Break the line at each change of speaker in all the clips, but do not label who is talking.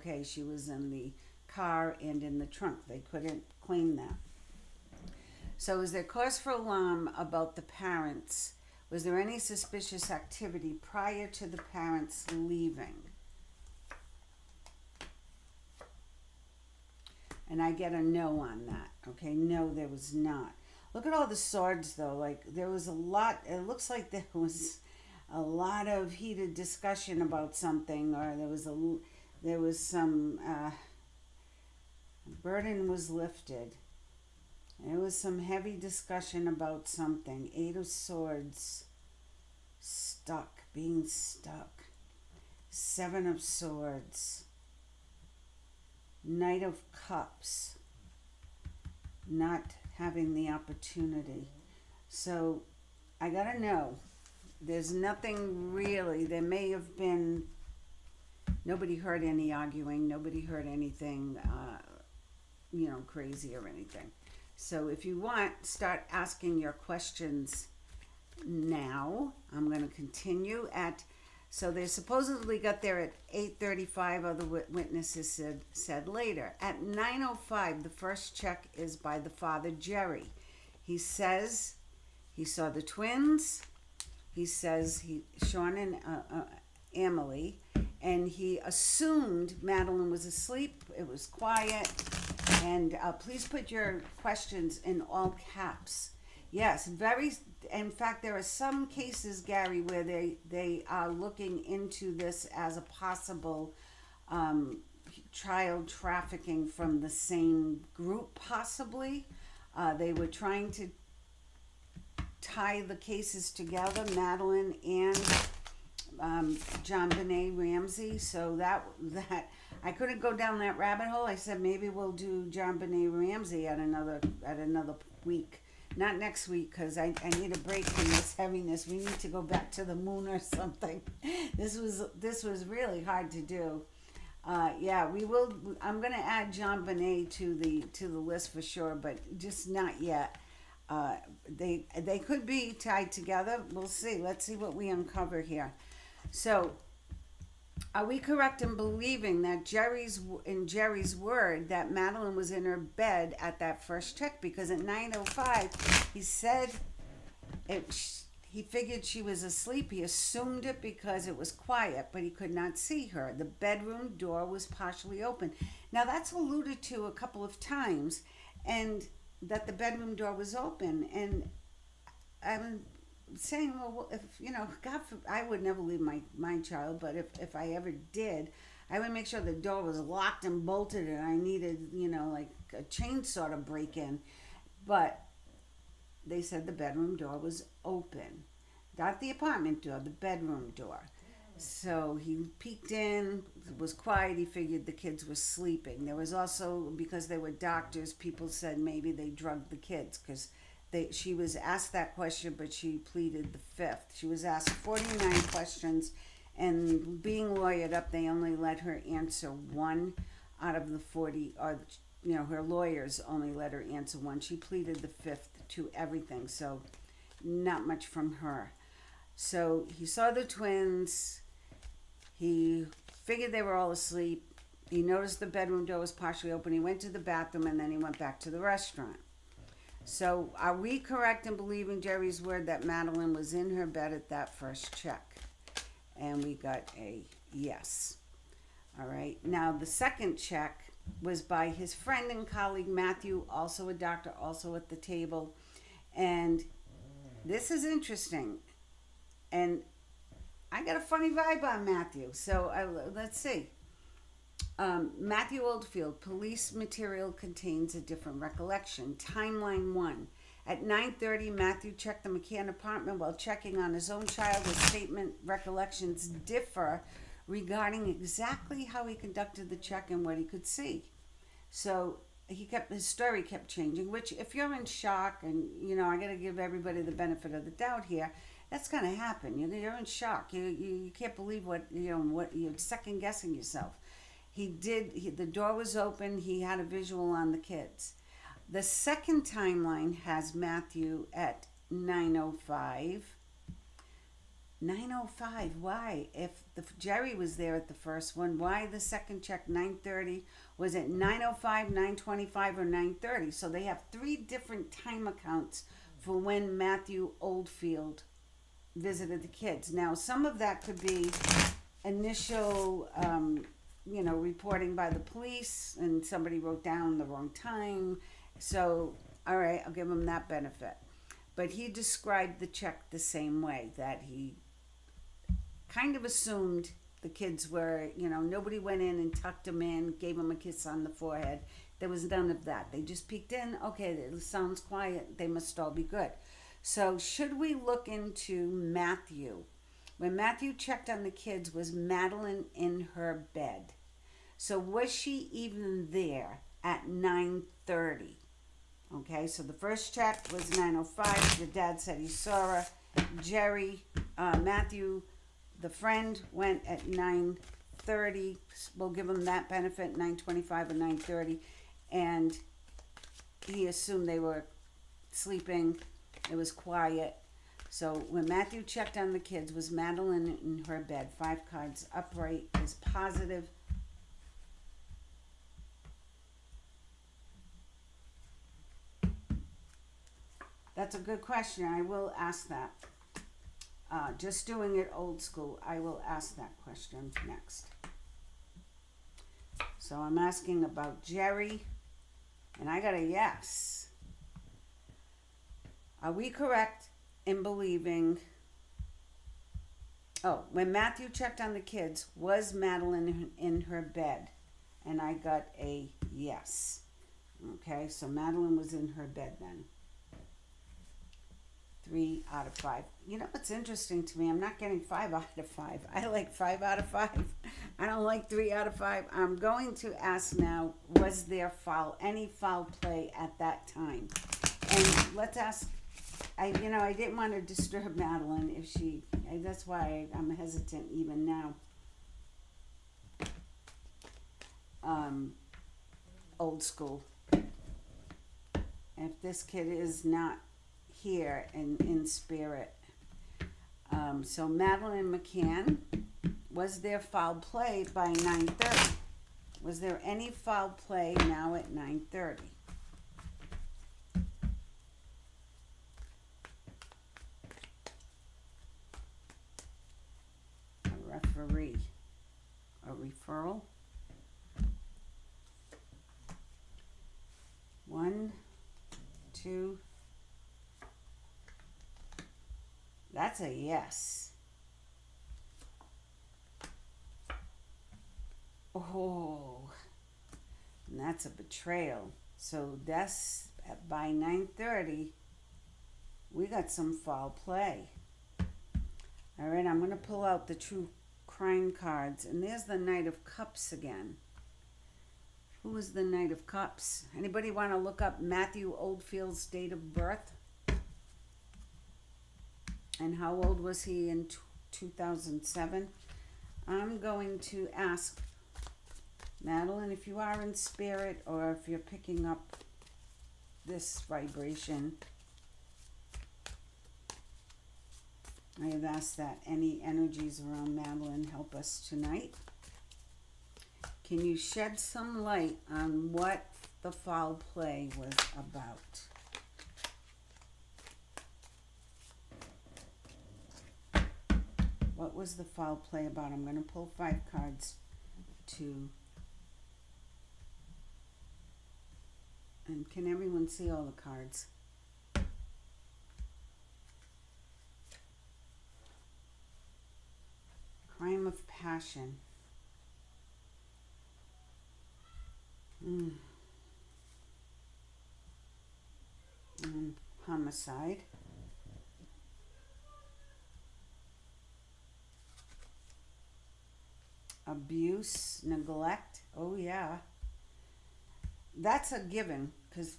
okay, she was in the car and in the trunk. They couldn't claim that. So, is there cause for alarm about the parents? Was there any suspicious activity prior to the parents leaving? And I get a no on that. Okay, no, there was not. Look at all the swords, though. Like, there was a lot, it looks like there was a lot of heated discussion about something, or there was some, burden was lifted. There was some heavy discussion about something. Eight of Swords, being stuck. Seven of Swords. Knight of Cups, not having the opportunity. So I gotta know. There's nothing really. There may have been. Nobody heard any arguing. Nobody heard anything, crazy or anything. So if you want, start asking your questions now. I'm going to continue at. So they supposedly got there at 8:35. Other witnesses said later. At 9:05, the first check is by the father, Jerry. He says he saw the twins. He says Sean and Emily, and he assumed Madeleine was asleep. It was quiet. And please put your questions in all caps. Yes, very. In fact, there are some cases, Gary, where they are looking into this as a possible child trafficking from the same group, possibly. They were trying to tie the cases together, Madeleine and John Benet Ramsey. So that I couldn't go down that rabbit hole. I said maybe we'll do John Benet Ramsey at another week. Not next week, because I need a break from this heaviness. We need to go back to the moon or something. This was really hard to do. We will. I'm going to add John Benet to the list for sure, but just not yet. They could be tied together. We'll see. Let's see what we uncover here. So, are we correct in believing that Jerry's word that Madeleine was in her bed at that first check? Because at 9:05, he said he figured she was asleep. He assumed it because it was quiet, but he could not see her. The bedroom door was partially open. Now that's alluded to a couple of times, and that the bedroom door was open. And I'm saying, well, if God, I would never leave my child, but if I ever did, I would make sure the door was locked and bolted, and I needed, like a chainsaw to break in. But they said the bedroom door was open, not the apartment door, the bedroom door. So he peeked in, it was quiet, he figured the kids were sleeping. There was also, because they were doctors, people said maybe they drugged the kids, because she was asked that question, but she pleaded the fifth. She was asked 49 questions, and being lawyered up, they only let her answer one out of the 40, or, her lawyers only let her answer one. She pleaded the fifth to everything, so not much from her. So he saw the twins. He figured they were all asleep. He noticed the bedroom door was partially open. He went to the bathroom, and then he went back to the restaurant. So are we correct in believing Jerry's word that Madeleine was in her bed at that first check? And we got a yes. All right. Now, the second check was by his friend and colleague, Matthew, also a doctor, also at the table. And this is interesting. And I got a funny vibe on Matthew. So let's see. Matthew Oldfield, police material contains a different recollection. Timeline 1. At 9:30, Matthew checked the McCann apartment while checking on his own child. His statement recollections differ regarding exactly how he conducted the check and what he could see. So his story kept changing, which if you're in shock, and I got to give everybody the benefit of the doubt here, that's going to happen. You're in shock. You can't believe what you're second guessing yourself. The door was open. He had a visual on the kids. The second timeline has Matthew at 9:05. 9:05. Why? If the Jerry was there at the first one, why the second check 9:30? Was it 9:05, 9:25, or 9:30? So they have three different time accounts for when Matthew Oldfield visited the kids. Now, some of that could be initial, reporting by the police, and somebody wrote down the wrong time. So, all right, I'll give him that benefit. But he described the check the same way, that he kind of assumed the kids were, nobody went in and tucked them in, gave them a kiss on the forehead. There was none of that. They just peeked in. Okay, it sounds quiet. They must all be good. So should we look into Matthew? When Matthew checked on the kids, was Madeleine in her bed? So was she even there at 9:30? Okay, so the first check was 9:05. The dad said he saw her. Matthew, the friend, went at 9:30. We'll give him that benefit, 9:25 or 9:30. And he assumed they were sleeping. It was quiet. So when Matthew checked on the kids, was Madeleine in her bed? 5 cards upright is positive. That's a good question. I will ask that. Just doing it old school, I will ask that question next. So I'm asking about Jerry, and I got a yes. Are we correct in believing... Oh, when Matthew checked on the kids, was Madeleine in her bed? And I got a yes. Okay, so Madeleine was in her bed then. 3 out of 5. You know what's interesting to me? I'm not getting 5 out of 5. I like 5 out of 5. I don't like 3 out of 5. I'm going to ask now, was there any foul play at that time? And let's ask, I didn't want to disturb Madeleine if she, that's why I'm hesitant even now. Old school. If this kid is not here in spirit. So Madeleine McCann, was there foul play by 9:30? Was there any foul play now at 9:30? A referee. A referral. 1, 2. That's a yes. Oh, and that's a betrayal. So that's by 9:30. We got some foul play. All right, I'm going to pull out the true crime cards. And there's the Knight of Cups again. Who is the Knight of Cups? Anybody want to look up Matthew Oldfield's date of birth? And how old was he in 2007? I'm going to ask Madeleine, if you are in spirit or if you're picking up this vibration, I have asked that any energies around Madeleine help us tonight. Can you shed some light on what the foul play was about? What was the foul play about? I'm going to pull 5 cards and can everyone see all the cards? Crime of passion. Homicide. Abuse, neglect. Oh yeah, that's a given, because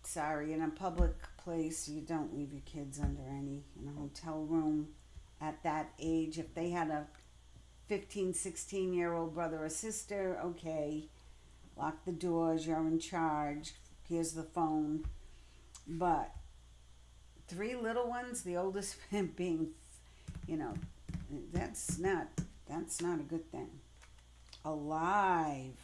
sorry, in a public place you don't leave your kids under in a hotel room at that age. If they had a 15, 16-year-old brother or sister, okay, lock the doors, you're in charge, here's the phone. But 3 little ones, the oldest being You know, that's not a good thing. Alive.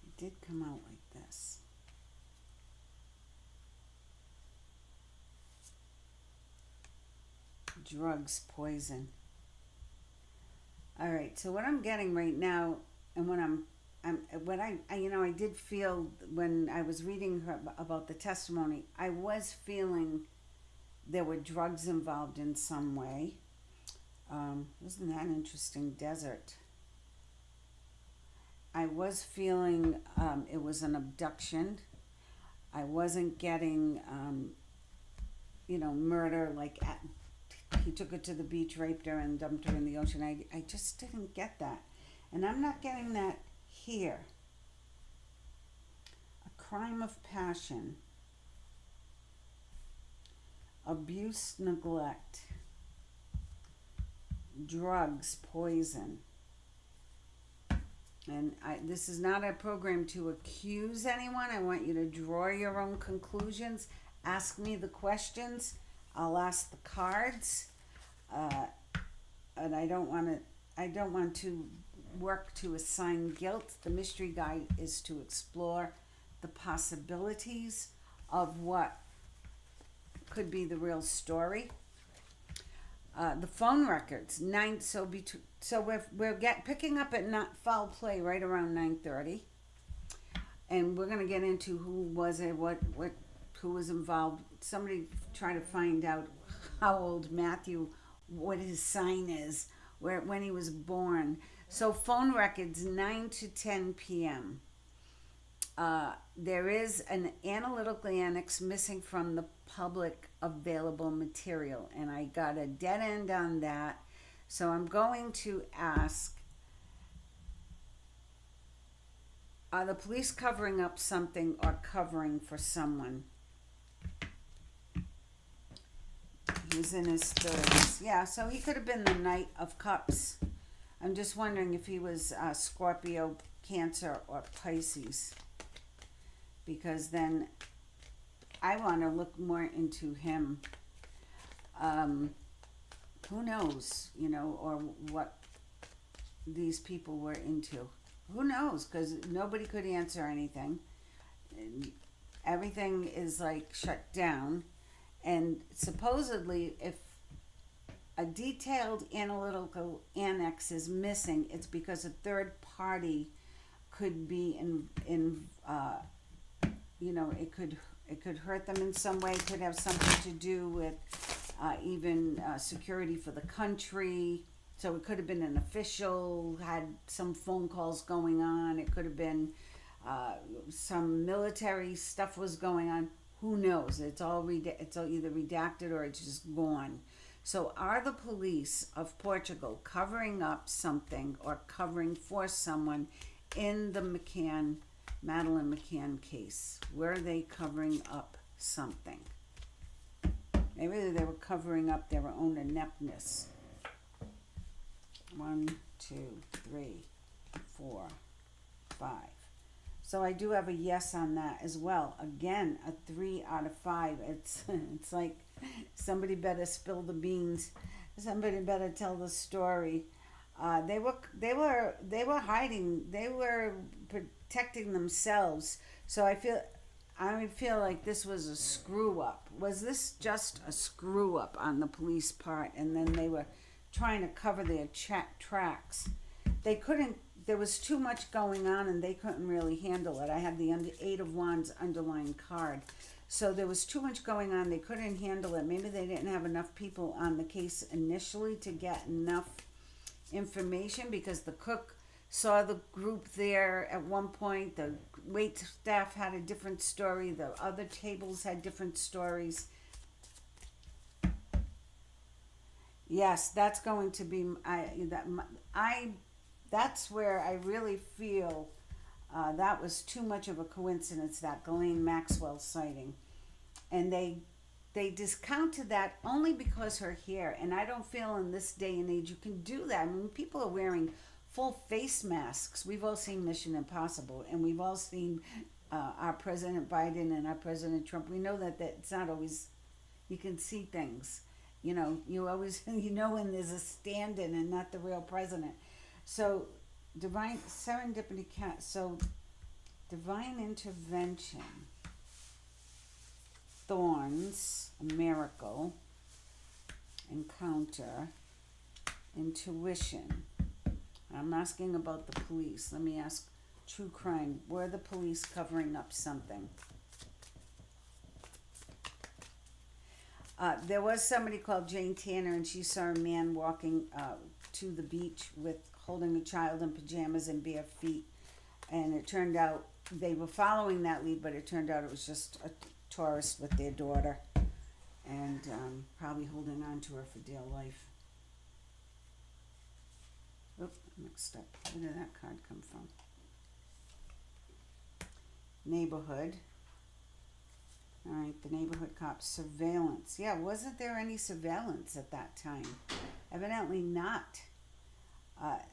It did come out like this. Drugs, poison. All right. So what I'm getting right now, and what I did feel when I was reading about the testimony, I was feeling there were drugs involved in some way. Wasn't that an interesting desert? I was feeling it was an abduction. I wasn't getting, murder like he took her to the beach, raped her, and dumped her in the ocean. I just didn't get that. And I'm not getting that here. A crime of passion, abuse, neglect, drugs, poison. And this is not a program to accuse anyone. I want you to draw your own conclusions. Ask me the questions. I'll ask the cards. And I don't want to work to assign guilt. The mystery guide is to explore the possibilities of what could be the real story. The phone records we're picking up at not foul play right around 9:30, and we're gonna get into who was it, who was involved. Somebody try to find out how old Matthew, what his sign is, when he was born. So phone records 9 to 10 p.m. There is an analytical annex missing from the public available material, and I got a dead end on that. So I'm going to ask, are the police covering up something or covering for someone? He's in his 30s. Yeah, so he could have been the Knight of Cups. I'm just wondering if he was Scorpio, Cancer, or Pisces. Because then I want to look more into him. Who knows, or what these people were into. Who knows? Because nobody could answer anything. Everything is like shut down. And supposedly, if a detailed analytical annex is missing, it's because a third party could be it could hurt them in some way. It could have something to do with even security for the country. So it could have been an official, had some phone calls going on. It could have been some military stuff was going on. Who knows? It's all either redacted or it's just gone. So are the police of Portugal covering up something or covering for someone in the Madeleine McCann case? Were they covering up something? Maybe they were covering up their own ineptness. 1, 2, 3, 4, 5. So I do have a yes on that as well. Again, a 3 out of 5. It's like somebody better spill the beans. Somebody better tell the story. They were hiding. They were protecting themselves. So I feel like this was a screw up. Was this just a screw up on the police part, and then they were trying to cover their tracks? They couldn't. There was too much going on, and they couldn't really handle it. I had the 8 of Wands underlined card. So there was too much going on. They couldn't handle it. Maybe they didn't have enough people on the case initially to get enough information, because the cook saw the group there at one point. The wait staff had a different story. The other tables had different stories. Yes, that's going to be that's where I really feel that was too much of a coincidence, that Ghislaine Maxwell sighting. And they discounted that only because her hair, and I don't feel in this day and age you can do that. I mean, people are wearing full face masks. We've all seen Mission Impossible, and we've all seen our President Biden and our President Trump. We know that it's not always, you can see things. You always, when there's a stand-in and not the real president. So, divine serendipity, so divine intervention, thorns, a miracle, encounter, intuition. I'm asking about the police. Let me ask true crime. Were the police covering up something? There was somebody called Jane Tanner, and she saw a man walking to the beach with holding a child in pajamas and bare feet. And it turned out they were following that lead, but it turned out it was just a tourist with their daughter, and probably holding on to her for dear life. Oop, mixed up. Where did that card come from? Neighborhood. All right, the neighborhood cops. Surveillance. Yeah, wasn't there any surveillance at that time? Evidently not.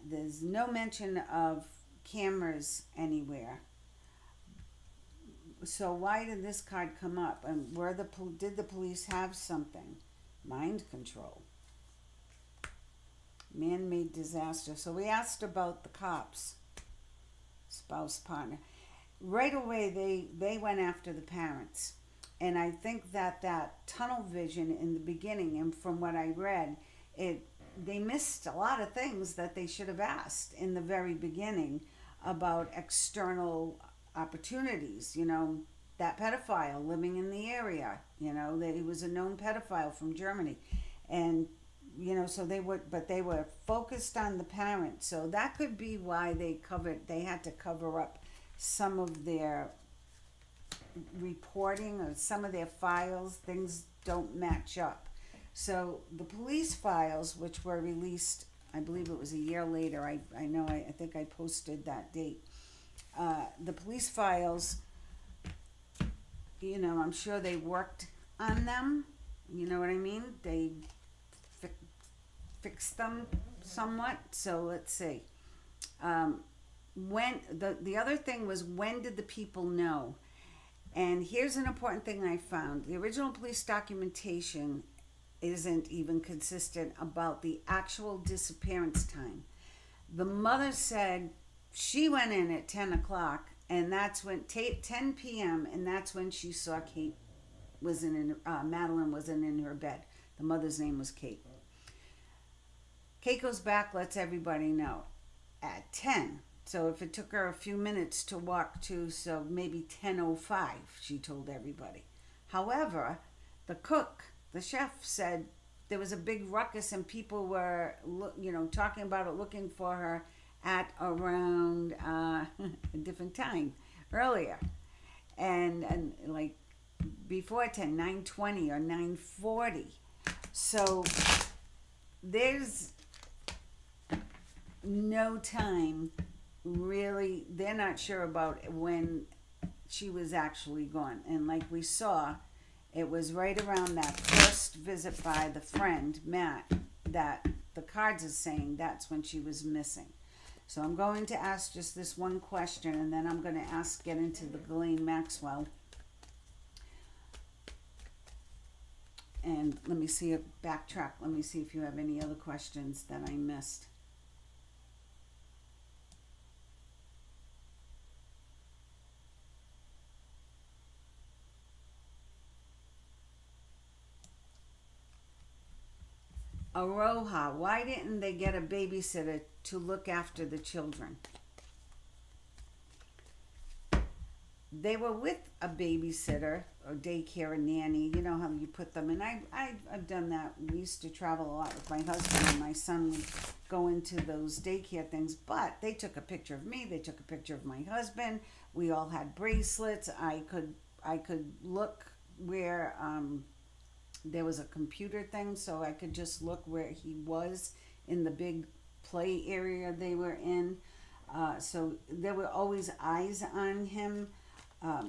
There's no mention of cameras anywhere. So why did this card come up? And did the police have something? Mind control. Man-made disaster. So we asked about the cops. Spouse, partner. Right away, they went after the parents. And I think that tunnel vision in the beginning, and from what I read, they missed a lot of things that they should have asked in the very beginning about external opportunities. That pedophile living in the area, that he was a known pedophile from Germany. And, so they were focused on the parents. So that could be why they had to cover up some of their reporting or some of their files. Things don't match up. So the police files, which were released, I believe it was a year later, I think I posted that date. The police files, I'm sure they worked on them, you know what I mean? They fixed them somewhat. So let's see. When the other thing was, when did the people know? And here's an important thing I found. The original police documentation isn't even consistent about the actual disappearance time. The mother said she went in at 10 o'clock, and that's when 10 p.m. and that's when she saw Kate Madeleine wasn't in her bed. The mother's name was Kate. Kate goes back, lets everybody know at 10. So if it took her a few minutes to walk to, so maybe 10:05, she told everybody. However, the cook, the chef, said there was a big ruckus and people were, talking about it, looking for her at around a different time earlier, and like before 10, 9:20 or 9:40. So there's no time. Really, they're not sure about when she was actually gone. And like we saw, it was right around that first visit by the friend, Matt, that the cards is saying that's when she was missing. So I'm going to ask just this one question, and then I'm going to get into the Ghislaine Maxwell. And let me see, backtrack. Let me see if you have any other questions that I missed. Aroha, why didn't they get a babysitter to look after the children? They were with a babysitter or daycare, a nanny. You know how you put them in. I've done that. We used to travel a lot with my husband, and my son would go into those daycare things. But they took a picture of me. They took a picture of my husband. We all had bracelets. I could look where there was a computer thing, so I could just look where he was in the big play area they were in. So there were always eyes on him,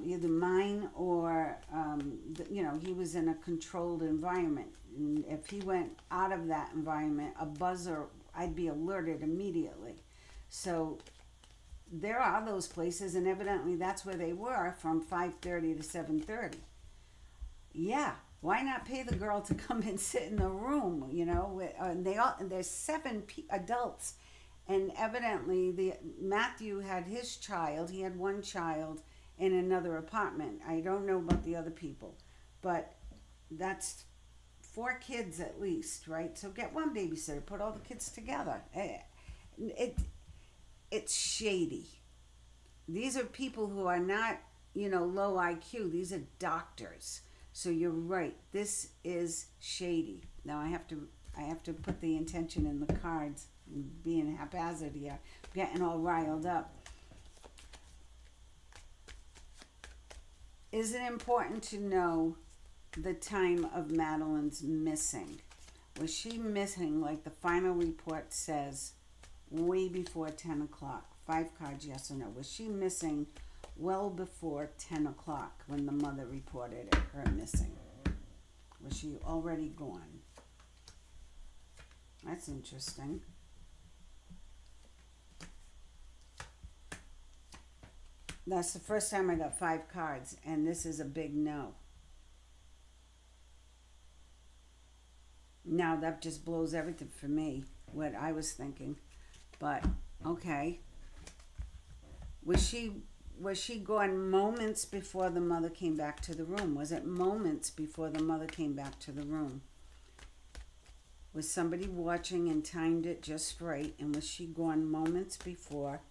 either mine or, he was in a controlled environment. And if he went out of that environment, a buzzer, I'd be alerted immediately. So there are those places, and evidently that's where they were from 5:30 to 7:30. Yeah, why not pay the girl to come and sit in the room? And there's seven adults, and evidently the Matthew had his child. He had one child in another apartment. I don't know about the other people, but that's four kids at least, right? So get one babysitter, put all the kids together. It's shady. These are people who are not, low IQ. These are doctors. So you're right. This is shady. Now I have to put the intention in the cards. Being haphazard here, getting all riled up. Is it important to know the time of Madeleine's missing? Was she missing, like the final report says, way before 10 o'clock? 5 cards, yes or no. Was she missing well before 10 o'clock when the mother reported her missing? Was she already gone? That's interesting. That's the first time I got 5 cards, and this is a big no. Now that just blows everything for me, what I was thinking. But, okay. Was she gone moments before the mother came back to the room? Was it moments before the mother came back to the room? Was somebody watching and timed it just right? And was she gone moments before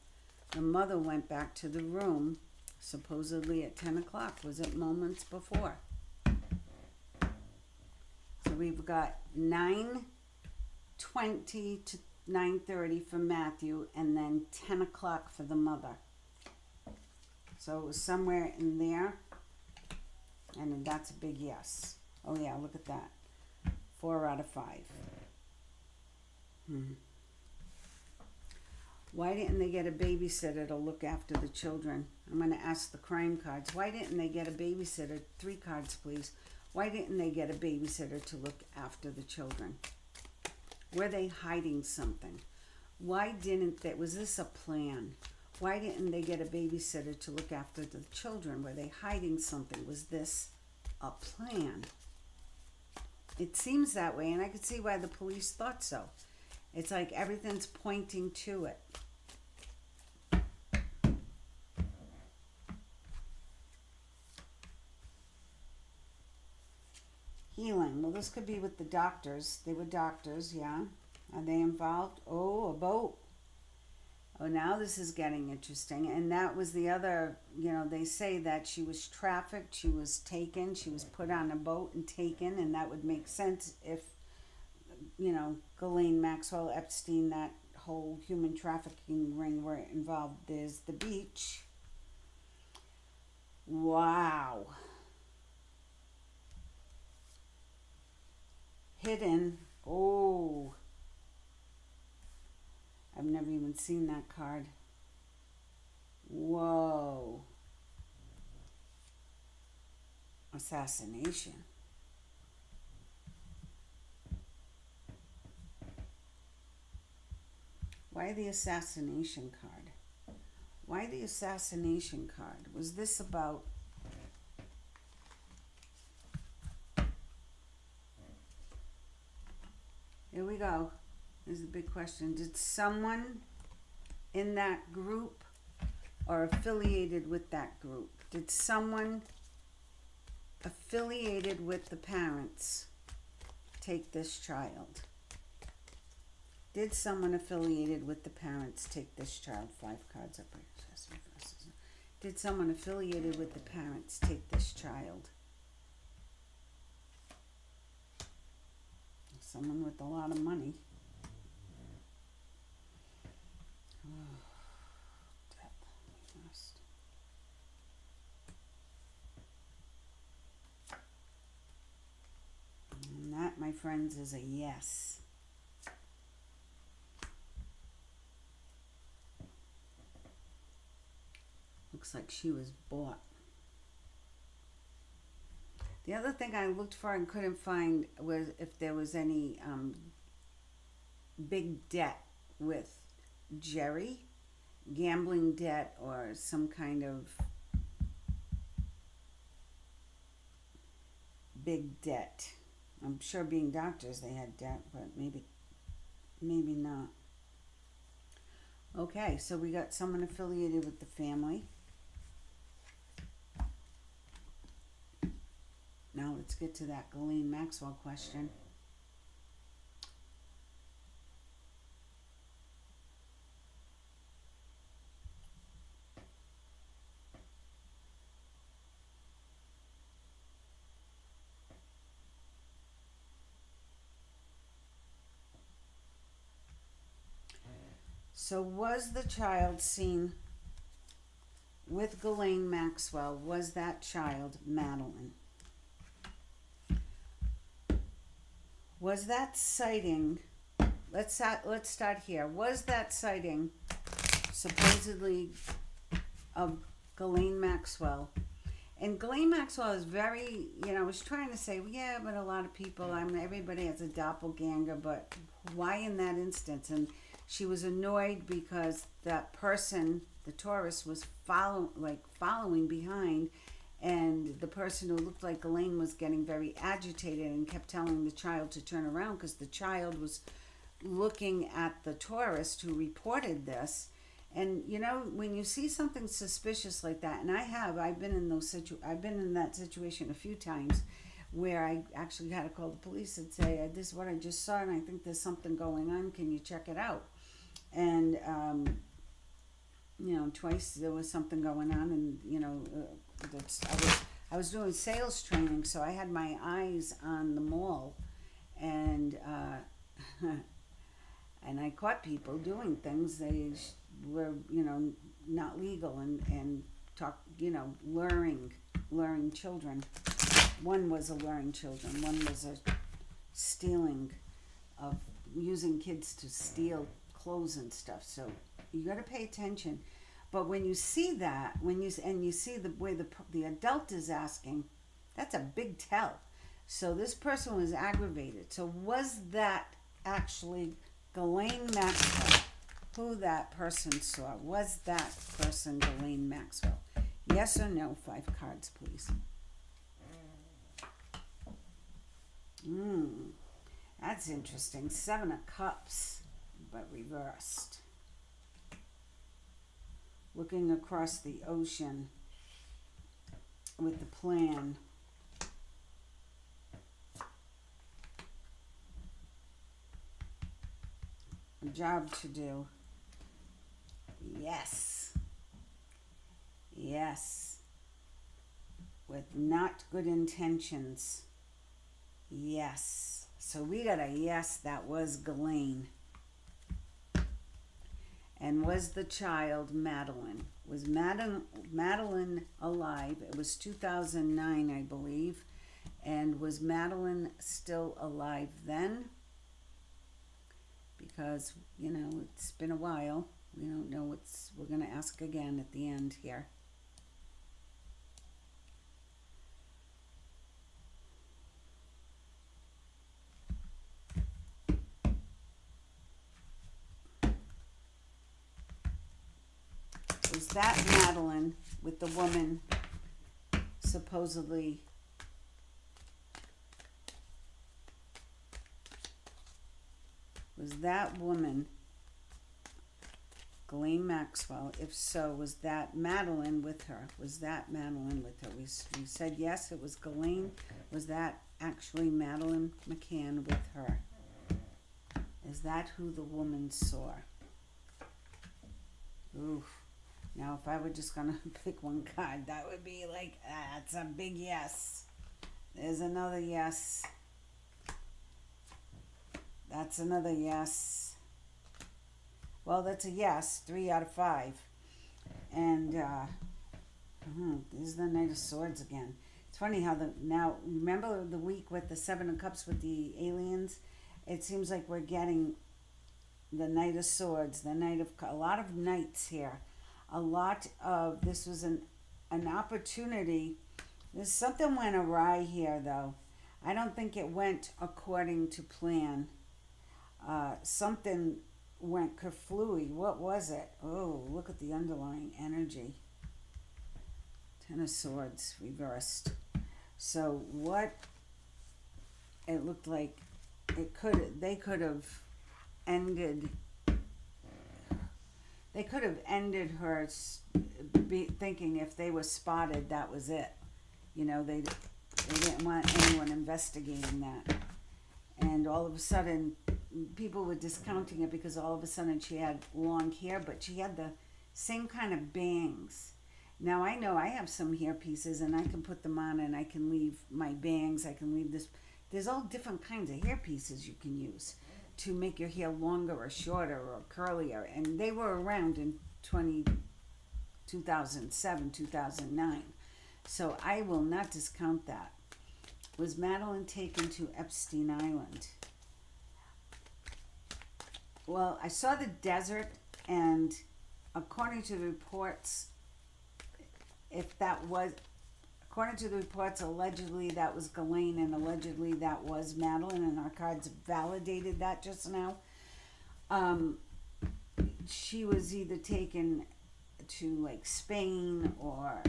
the mother went back to the room, supposedly at 10 o'clock? Was it moments before? So we've got 9:20 to 9:30 for Matthew, and then 10 o'clock for the mother. So it was somewhere in there, and that's a big yes. Oh yeah, look at that. 4 out of 5. Why didn't they get a babysitter to look after the children? I'm going to ask the crime cards. Why didn't they get a babysitter? 3 cards, please. Why didn't they get a babysitter to look after the children? Were they hiding something? Why didn't they? Was this a plan? Why didn't they get a babysitter to look after the children? Were they hiding something? Was this a plan? It seems that way, and I could see why the police thought so. It's like everything's pointing to it. Healing. Well, this could be with the doctors. They were doctors, yeah. Are they involved? Oh, a boat. Oh, now this is getting interesting. And that was the other, they say that she was trafficked, she was taken, she was put on a boat and taken, and that would make sense if, Ghislaine Maxwell, Epstein, that whole human trafficking ring were involved. There's the beach. Wow. Hidden. Oh. I've never even seen that card. Whoa. Assassination. Why the assassination card? Why the assassination card? Was this about... Here we go. This is a big question. Did someone in that group or affiliated with that group, did someone affiliated with the parents take this child? Did someone affiliated with the parents take this child? 5 cards up. Did someone affiliated with the parents take this child? Someone with a lot of money. Oh, death. Rest. And that, my friends, is a yes. Looks like she was bought. The other thing I looked for and couldn't find was if there was any big debt with Jerry. gambling debt or some kind of big debt. I'm sure being doctors they had debt, but maybe not. Okay, so we got someone affiliated with the family. Now let's get to that Ghislaine Maxwell question. So was the child seen with Ghislaine Maxwell? Was that child Madeleine? Was that sighting, let's start here. Was that sighting supposedly of Ghislaine Maxwell? And Ghislaine Maxwell is very, was trying to say, well, yeah, but a lot of people, everybody has a doppelganger, but why in that instance? And she was annoyed because that person, the tourist, was following behind, and the person who looked like Ghislaine was getting very agitated and kept telling the child to turn around because the child was looking at the tourist who reported this. And when you see something suspicious like that, and I've been in that situation a few times, where I actually had to call the police and say, this is what I just saw, and I think there's something going on. Can you check it out? And twice there was something going on, and I was doing sales training, so I had my eyes on the mall, and and I caught people doing things they were not legal, and luring children. One was a luring children. One was a stealing of using kids to steal clothes and stuff. So you got to pay attention. But when you see that, you see the way the adult is asking, that's a big tell. So this person was aggravated. So was that actually Ghislaine Maxwell? Who that person saw? Was that person Ghislaine Maxwell? Yes or no? 5 cards, please. That's interesting. 7 of Cups, but reversed. Looking across the ocean with the plan. A job to do. Yes. Yes. With not good intentions. Yes. So we got a yes, that was Ghislaine. And was the child Madeleine? Was Madeleine alive? It was 2009, I believe. And was Madeleine still alive then? Because, it's been a while. We don't know we're going to ask again at the end here. Was that Madeleine with the woman supposedly was that woman Ghislaine Maxwell? If so, was that Madeleine with her? Was that Madeleine with her? We said yes, it was Ghislaine. Was that actually Madeleine McCann with her? Is that who the woman saw? Oof. Now, if I were just going to pick one card, that would be like, that's a big yes. There's another yes. That's another yes. Well, that's a yes, 3 out of 5. And there's the Knight of Swords again. It's funny how now, remember the week with the 7 of Cups with the aliens? It seems like we're getting the Knight of Swords, a lot of knights here. A lot of, this was an opportunity. Something went awry here, though. I don't think it went according to plan. Something went kerflooey. What was it? Oh, look at the underlying energy. Ten of Swords reversed. So what it looked like they could have ended her thinking if they were spotted, that was it. You know, they didn't want anyone investigating that. And all of a sudden, people were discounting it because all of a sudden she had long hair, but she had the same kind of bangs. Now I know I have some hair pieces and I can put them on and I can leave my bangs, I can leave this. There's all different kinds of hair pieces you can use to make your hair longer or shorter or curlier. And they were around in 2007, 2009. So I will not discount that. Was Madeleine taken to Epstein Island? Well, I saw the desert, and according to the reports, allegedly that was Ghislaine, and allegedly that was Madeleine, and our cards validated that just now. She was either taken to like Spain, or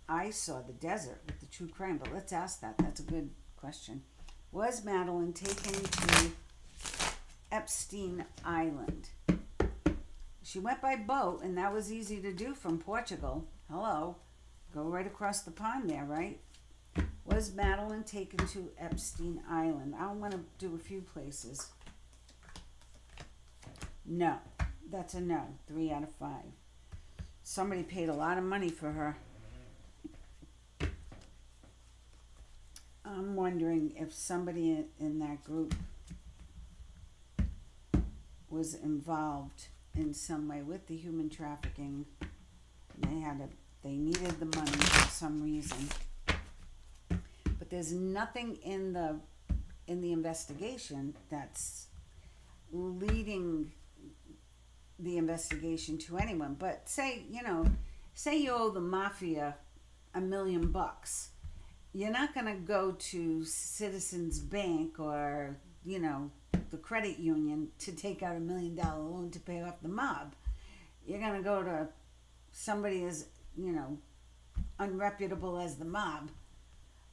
I saw the desert with the true crime, but let's ask that. That's a good question. Was Madeleine taken to Epstein Island? She went by boat, and that was easy to do from Portugal. Hello. Go right across the pond there, right? Was Madeleine taken to Epstein Island? I want to do a few places. No. That's a no. 3 out of 5. Somebody paid a lot of money for her. I'm wondering if somebody in that group was involved in some way with the human trafficking. They needed the money for some reason. But there's nothing in the investigation that's leading the investigation to anyone. But say you owe the mafia $1 million. You're not going to go to Citizens Bank or, the credit union to take out $1 million loan to pay off the mob. You're going to go to somebody as, unreputable as the mob.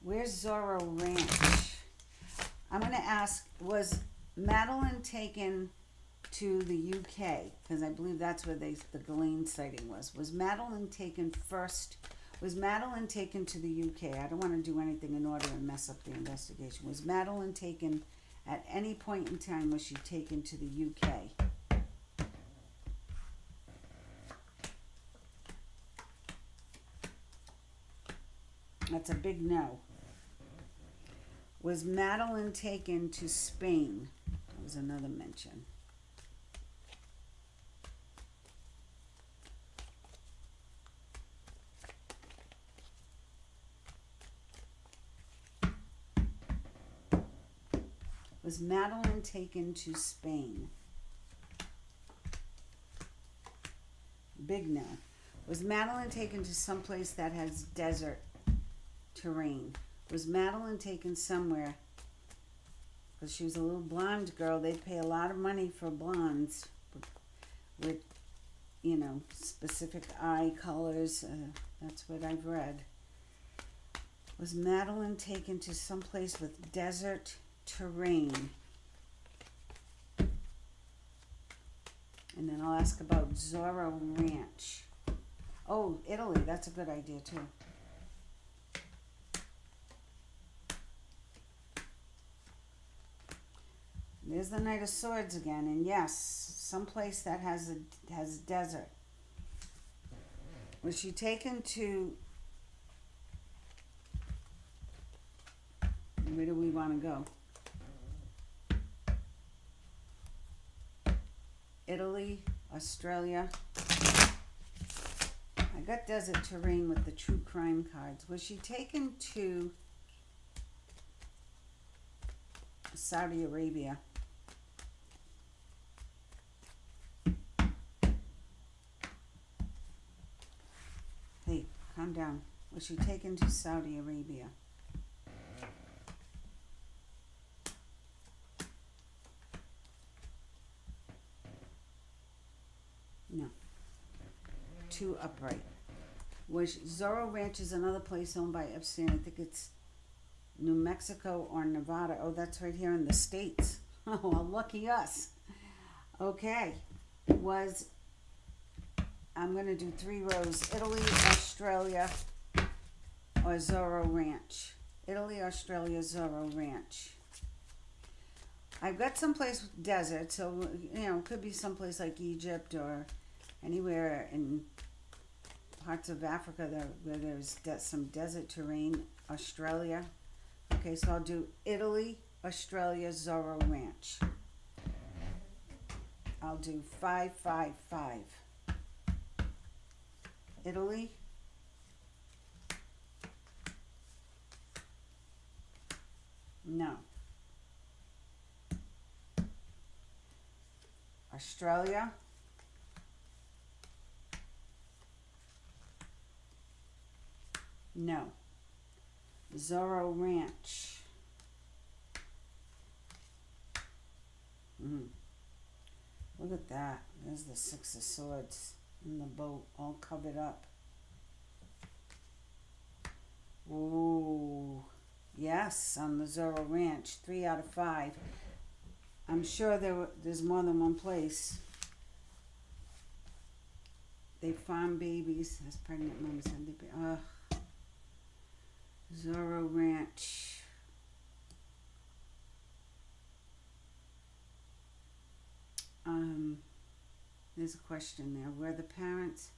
Where's Zorro Ranch? I'm going to ask, was Madeleine taken to the UK? Because I believe that's where the Ghislaine sighting was. Was Madeleine taken first? Was Madeleine taken to the UK? I don't want to do anything in order and mess up the investigation. Was Madeleine taken at any point in time? Was she taken to the UK? That's a big no. Was Madeleine taken to Spain? That was another mention. Was Madeleine taken to Spain? Big no. Was Madeleine taken to someplace that has desert terrain? Was Madeleine taken somewhere? Because she was a little blonde girl. They'd pay a lot of money for blondes with, specific eye colors. That's what I've read. Was Madeleine taken to someplace with desert terrain? And then I'll ask about Zorro Ranch. Oh, Italy. That's a good idea, too. There's the Knight of Swords again, and yes, someplace that has desert. Was she taken to? Where do we want to go? Italy, Australia. I got desert terrain with the true crime cards. Was she taken to Saudi Arabia? Hey, calm down. Was she taken to Saudi Arabia? No. 2 upright. Which Zorro Ranch is another place owned by Epstein. I think it's New Mexico or Nevada. Oh, that's right here in the States. Oh, well, lucky us. Okay. I'm going to do 3 rows. Italy, Australia, or Zorro Ranch. Italy, Australia, Zorro Ranch. I've got someplace with desert, so, it could be someplace like Egypt or anywhere in parts of Africa where there's some desert terrain. Australia. Okay, so I'll do Italy, Australia, Zorro Ranch. I'll do 5, 5, 5. Italy. No. Australia. No. Zorro Ranch. Look at that. There's the 6 of Swords in the boat, all covered up. Ooh. Yes, on the Zorro Ranch. 3 out of 5. I'm sure there's more than one place. They farm babies as pregnant moms. Zorro Ranch. There's a question there. Were the parents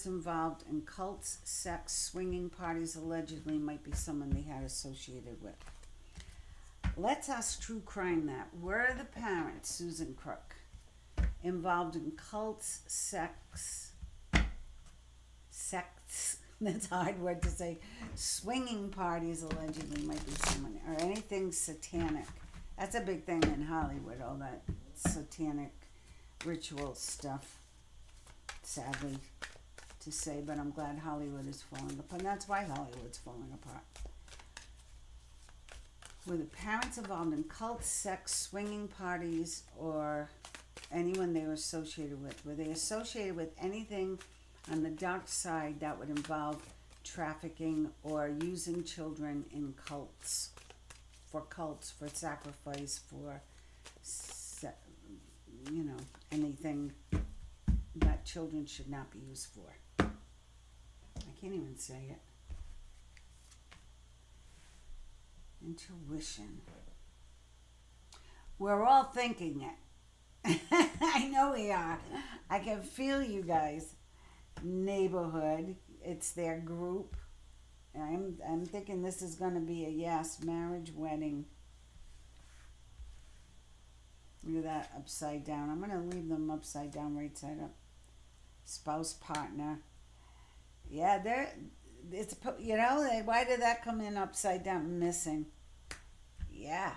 involved in cults, sex, swinging parties? Allegedly might be someone they had associated with. Let's ask True Crime that. Were the parents, Susan Crook, involved in cults, sects, that's a hard word to say, swinging parties? Allegedly might be someone, or anything satanic. That's a big thing in Hollywood, all that satanic ritual stuff, sadly to say, but I'm glad Hollywood is falling apart. And that's why Hollywood's falling apart. Were the parents involved in cults, sex, swinging parties, or anyone they were associated with? Were they associated with anything on the dark side that would involve trafficking or using children in cults, for sacrifice, for, anything that children should not be used for? I can't even say it. Intuition. We're all thinking it. I know we are. I can feel you guys. Neighborhood. It's their group. I'm thinking this is going to be a yes. Marriage, wedding. Look at that upside down. I'm going to leave them upside down, right side up. Spouse, partner. Yeah, why did that come in upside down? Missing. Yeah.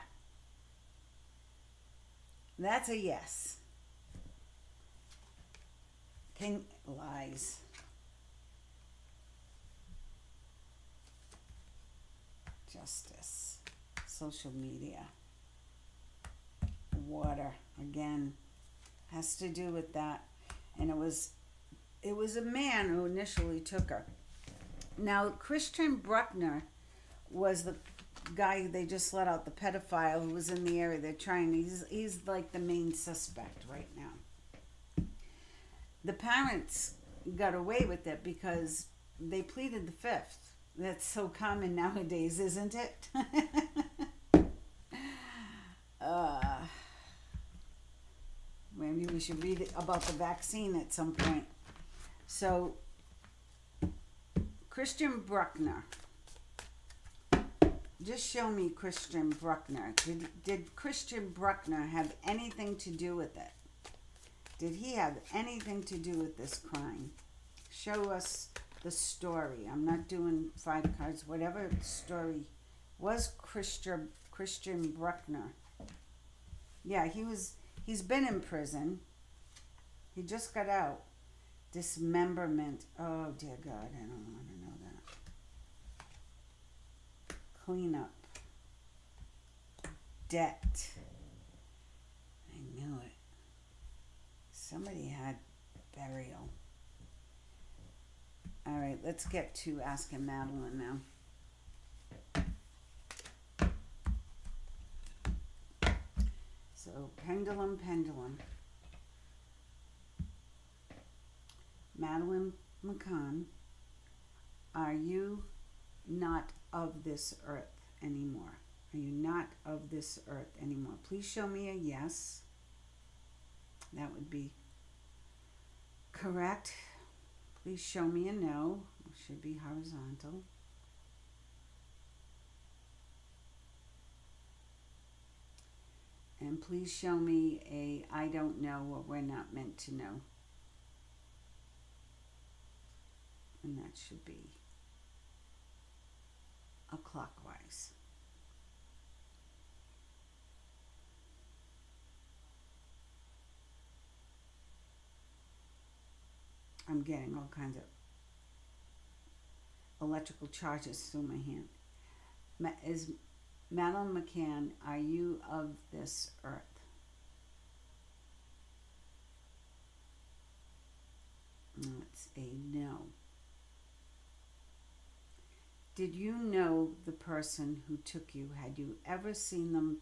That's a yes. King lies. Justice. Social media. Water. Again. Has to do with that. And it was a man who initially took her. Now, Christian Bruckner was the guy they just let out, the pedophile who was in the area. He's like the main suspect right now. The parents got away with it because they pleaded the fifth. That's so common nowadays, isn't it? Maybe we should read about the vaccine at some point. So, Christian Bruckner. Just show me Christian Bruckner. Did Christian Bruckner have anything to do with it? Did he have anything to do with this crime? Show us the story. I'm not doing 5 cards. Whatever the story was, Christian Bruckner. Yeah, he's been in prison. He just got out. Dismemberment. Oh, dear God, I don't want to know that. Cleanup. Debt. somebody had burial. All right, let's get to asking Madeleine now. So, pendulum. Madeleine McCann, are you not of this earth anymore? Are you not of this earth anymore? Please show me a yes. That would be correct. Please show me a no. It should be horizontal. And please show me a I don't know or we're not meant to know. And that should be a clockwise. I'm getting all kinds of electrical charges through my hand. Is Madeleine McCann, are you of this earth? It's a no. Did you know the person who took you? Had you ever seen them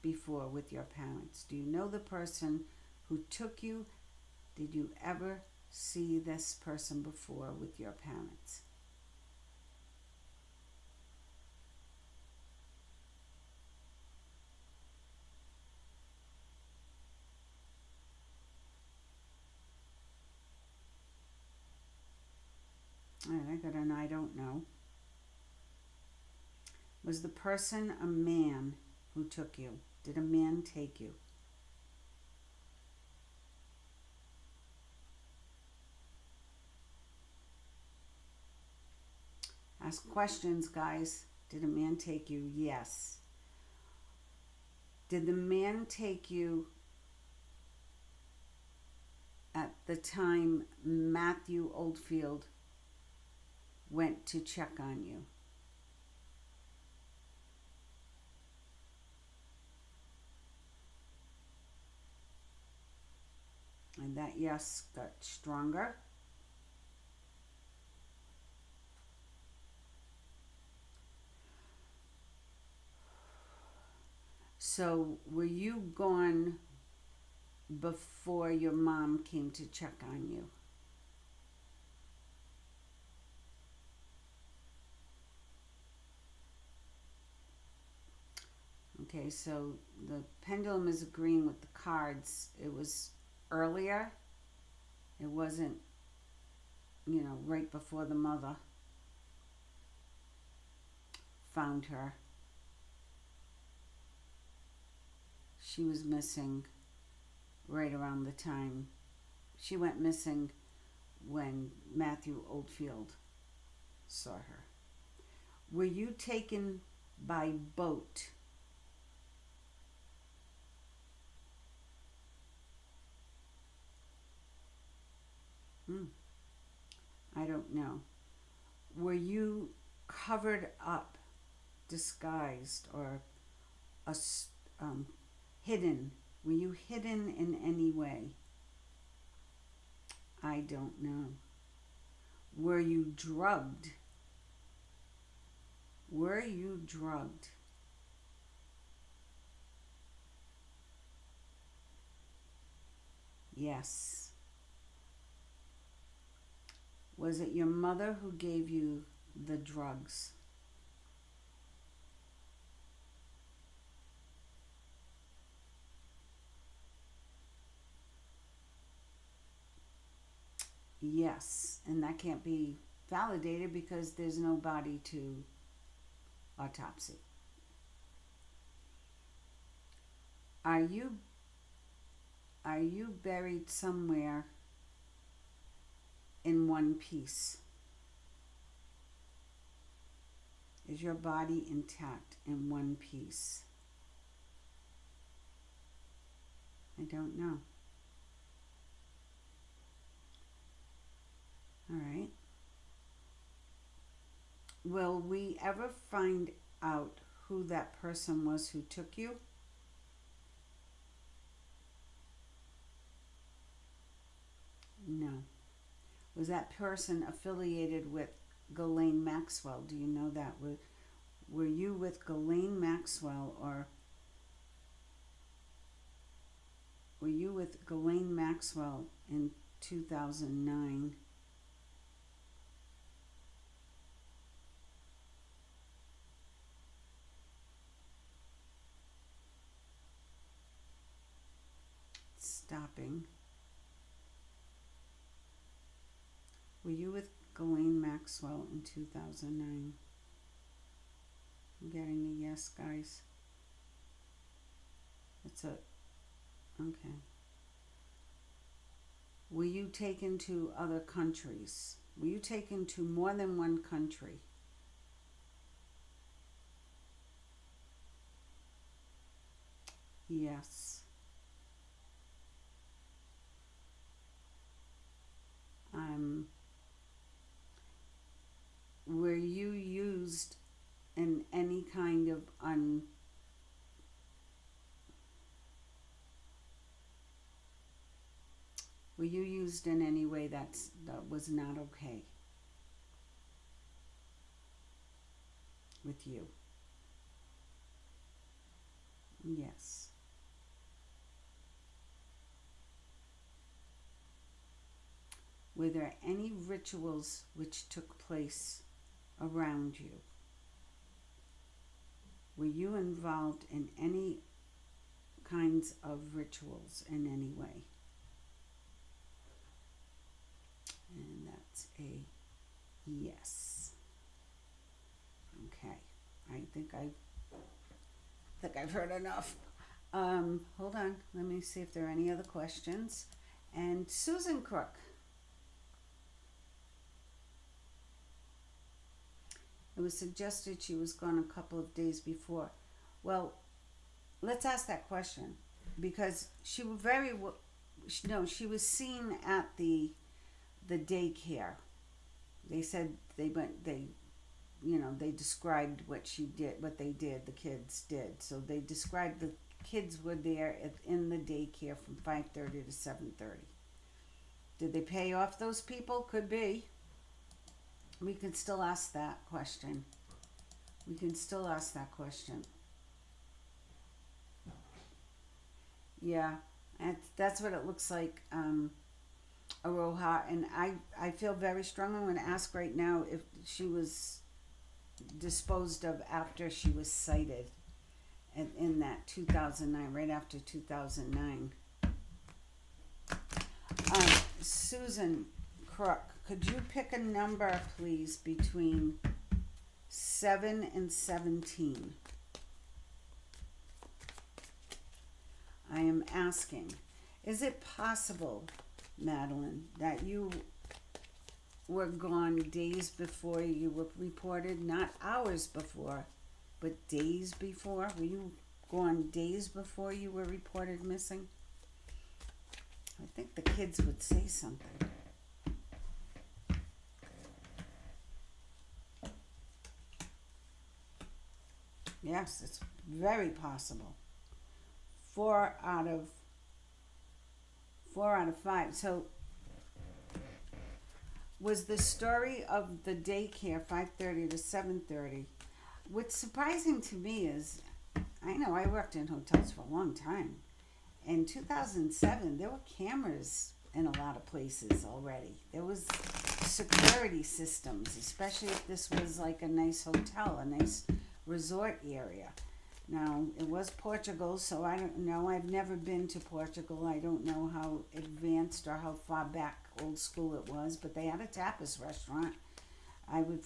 before with your parents? Do you know the person who took you? Did you ever see this person before with your parents? All right, I got an I don't know. Was the person a man who took you? Did a man take you? Ask questions, guys. Did a man take you? Yes. Did the man take you at the time Matthew Oldfield went to check on you? And that yes got stronger. So were you gone before your mom came to check on you? Okay, so the pendulum is agreeing with the cards. It was earlier. It wasn't, right before the mother found her. She was missing right around the time. She went missing when Matthew Oldfield saw her. Were you taken by boat? I don't know. Were you covered up, disguised, or hidden? Were you hidden in any way? I don't know. Were you drugged? Were you drugged? Yes. Was it your mother who gave you the drugs? Yes, and that can't be validated because there's no body to autopsy. Are you buried somewhere in one piece? Is your body intact in one piece? I don't know. All right. Will we ever find out who that person was who took you? Was that person affiliated with Ghislaine Maxwell? Do you know that? Were you with Ghislaine Maxwell, or were you with Ghislaine Maxwell in 2009? Stopping. Were you with Ghislaine Maxwell in 2009? I'm getting a yes, guys. It's a, okay. Were you taken to other countries? Were you taken to more than one country? Yes. Um, were you used in any kind of were you used in any way that was not okay with you? Yes. Were there any rituals which took place around you? Were you involved in any kinds of rituals in any way? And that's a yes. Okay. I think I've heard enough. Hold on. Let me see if there are any other questions. And Susan Crook. It was suggested she was gone a couple of days before. Well, let's ask that question, because she was she was seen at the daycare. They said they described what they did, the kids did. So they described the kids were there in the daycare from 5:30 to 7:30. Did they pay off those people? Could be. We can still ask that question. Yeah, that's what it looks like, Aroha. And I feel very strongly. I'm going to ask right now if she was disposed of after she was cited in that 2009, right after 2009. Susan Crook, could you pick a number, please, between 7 and 17? I am asking, is it possible, Madeleine, that you were gone days before you were reported? Not hours before, but days before? Were you gone days before you were reported missing? I think the kids would say something. Yes, it's very possible. 4 out of 5. So was the story of the daycare 5:30 to 7:30? What's surprising to me is, I know I worked in hotels for a long time. In 2007, there were cameras in a lot of places already. There was security systems, especially if this was like a nice hotel, a nice resort area. Now, it was Portugal, so I don't know. I've never been to Portugal. I don't know how advanced or how far back old school it was, but they had a tapas restaurant. I would,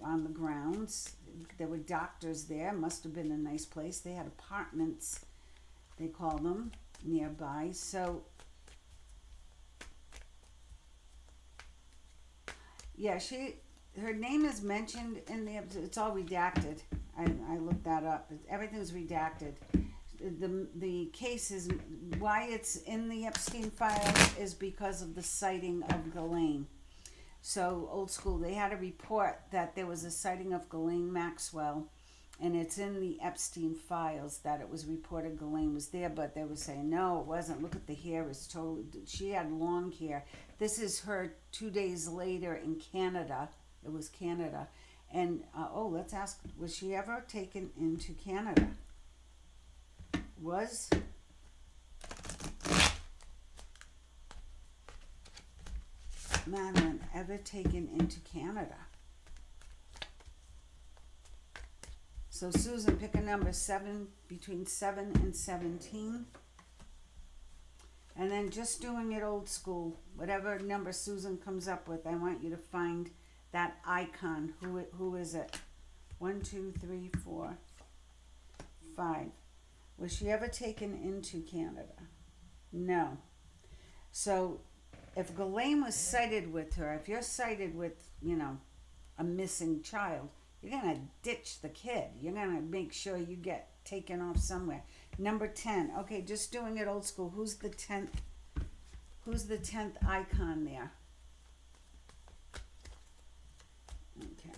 on the grounds. There were doctors there. Must have been a nice place. They had apartments, they call them, nearby. So, yeah, her name is mentioned in it's all redacted. I looked that up. Everything's redacted. The case is, why it's in the Epstein file is because of the sighting of Ghislaine. So, old school, they had a report that there was a sighting of Ghislaine Maxwell And it's in the Epstein files that it was reported Ghislaine was there, but they were saying, no, it wasn't. Look at the hair. It's totally, she had long hair. This is her 2 days later in Canada. It was Canada. And, let's ask, was she ever taken into Canada? Was Madeleine ever taken into Canada? So Susan, pick a number, 7, between 7 and 17. And then just doing it old school, whatever number Susan comes up with, I want you to find that icon. Who is it? 1, 2, 3, 4, 5. Was she ever taken into Canada? No. So if Ghislaine was sighted with her, if you're sighted with, a missing child, you're going to ditch the kid. You're going to make sure you get taken off somewhere. Number 10. Okay, just doing it old school. Who's the 10th? Who's the 10th icon there? Okay.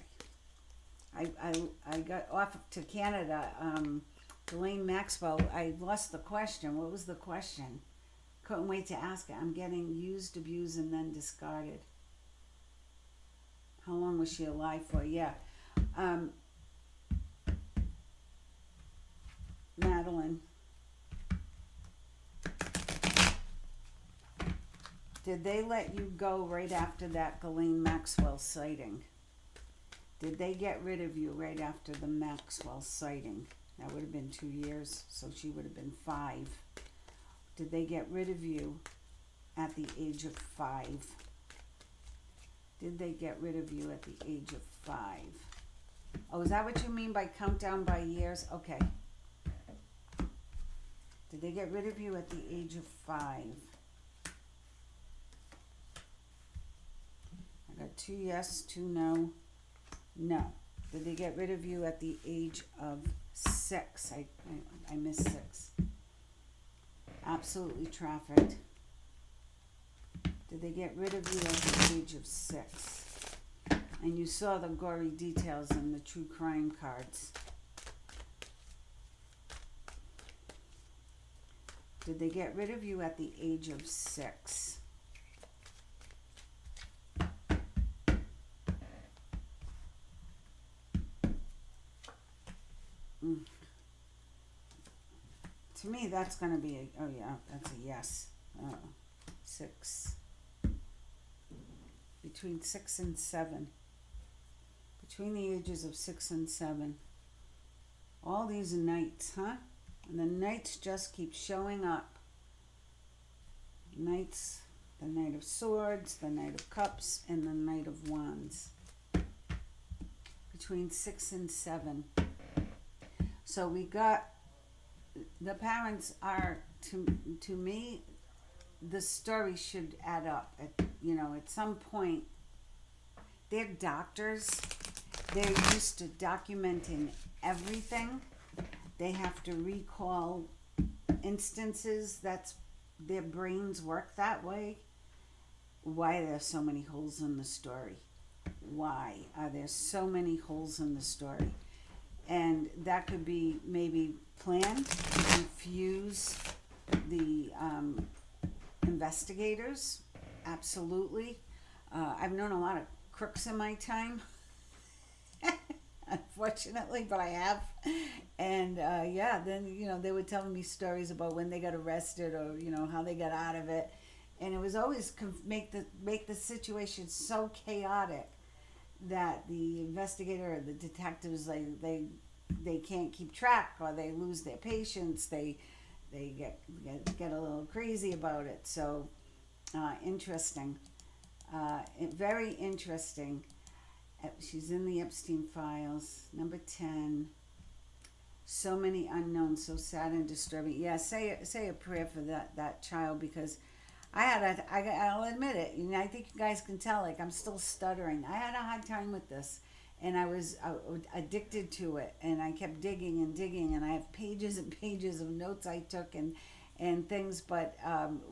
I got off to Canada. Ghislaine Maxwell, I lost the question. What was the question? Couldn't wait to ask it. I'm getting used, abused, and then discarded. How long was she alive for? Yeah. Madeleine. Did they let you go right after that Ghislaine Maxwell sighting? Did they get rid of you right after the Maxwell sighting? That would have been 2 years, so she would have been 5. Did they get rid of you at the age of 5? Did they get rid of you at the age of 5? Oh, is that what you mean by countdown by years? Okay. Did they get rid of you at the age of 5? I got 2 yes, 2 no. No. Did they get rid of you at the age of 6? I missed 6. Absolutely trafficked. Did they get rid of you at the age of 6? And you saw the gory details in the true crime cards. Did they get rid of you at the age of 6? To me, that's going to be that's a yes. 6. Between 6 and 7. Between the ages of 6 and 7. All these nights, huh? And the nights just keep showing up. Knights, the Knight of Swords, the Knight of Cups, and the Knight of Wands. Between 6 and 7. So we got, the parents are, to me, the story should add up. At some point, they're doctors. They're used to documenting everything. They have to recall instances. That's, their brains work that way. Why are there so many holes in the story? Why are there so many holes in the story? And that could be maybe planned to confuse the investigators. Absolutely. I've known a lot of crooks in my time. Unfortunately, but I have. And then they would tell me stories about when they got arrested or how they got out of it, and it was always make the situation so chaotic that the investigator or the detectives they can't keep track, or they lose their patience. They get a little crazy about it. So interesting, very interesting. She's in the Epstein files. Number 10. So many unknowns, so sad and disturbing. Yeah, say a prayer for that child, because I'll admit it. I think you guys can tell, I'm still stuttering. I had a hard time with this, and I was addicted to it, and I kept digging and digging, and I have pages and pages of notes I took and things. But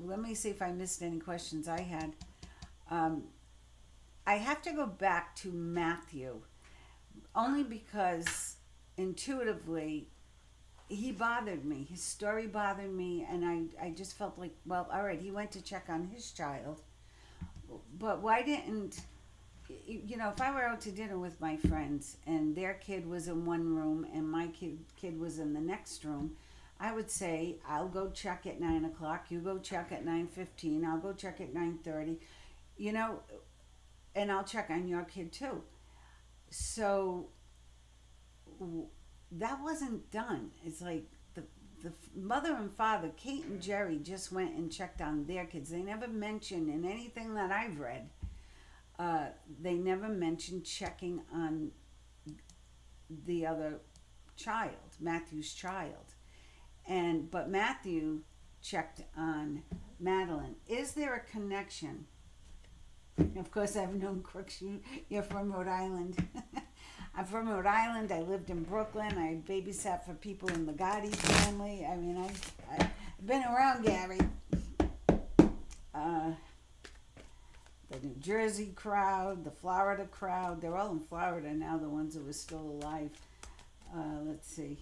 let me see if I missed any questions I had. I have to go back to Matthew, only because intuitively, he bothered me. His story bothered me, and I just felt like, well, all right, he went to check on his child, but why didn't, if I were out to dinner with my friends and their kid was in one room and my kid was in the next room, I would say, I'll go check at 9 o'clock, you go check at 9:15, I'll go check at 9:30, you know, and I'll check on your kid too. So that wasn't done. It's like the mother and father, Kate and Jerry, just went and checked on their kids. They never mentioned in anything that I've read. They never mentioned checking on the other child, Matthew's child, but Matthew checked on Madeleine. Is there a connection? Of course, I've known Crooks. You're from Rhode Island. I'm from Rhode Island. I lived in Brooklyn. I babysat for people in the Gotti family. I mean, I've been around Gary. The New Jersey crowd, the Florida crowd. They're all in Florida now, the ones that were still alive. Let's see.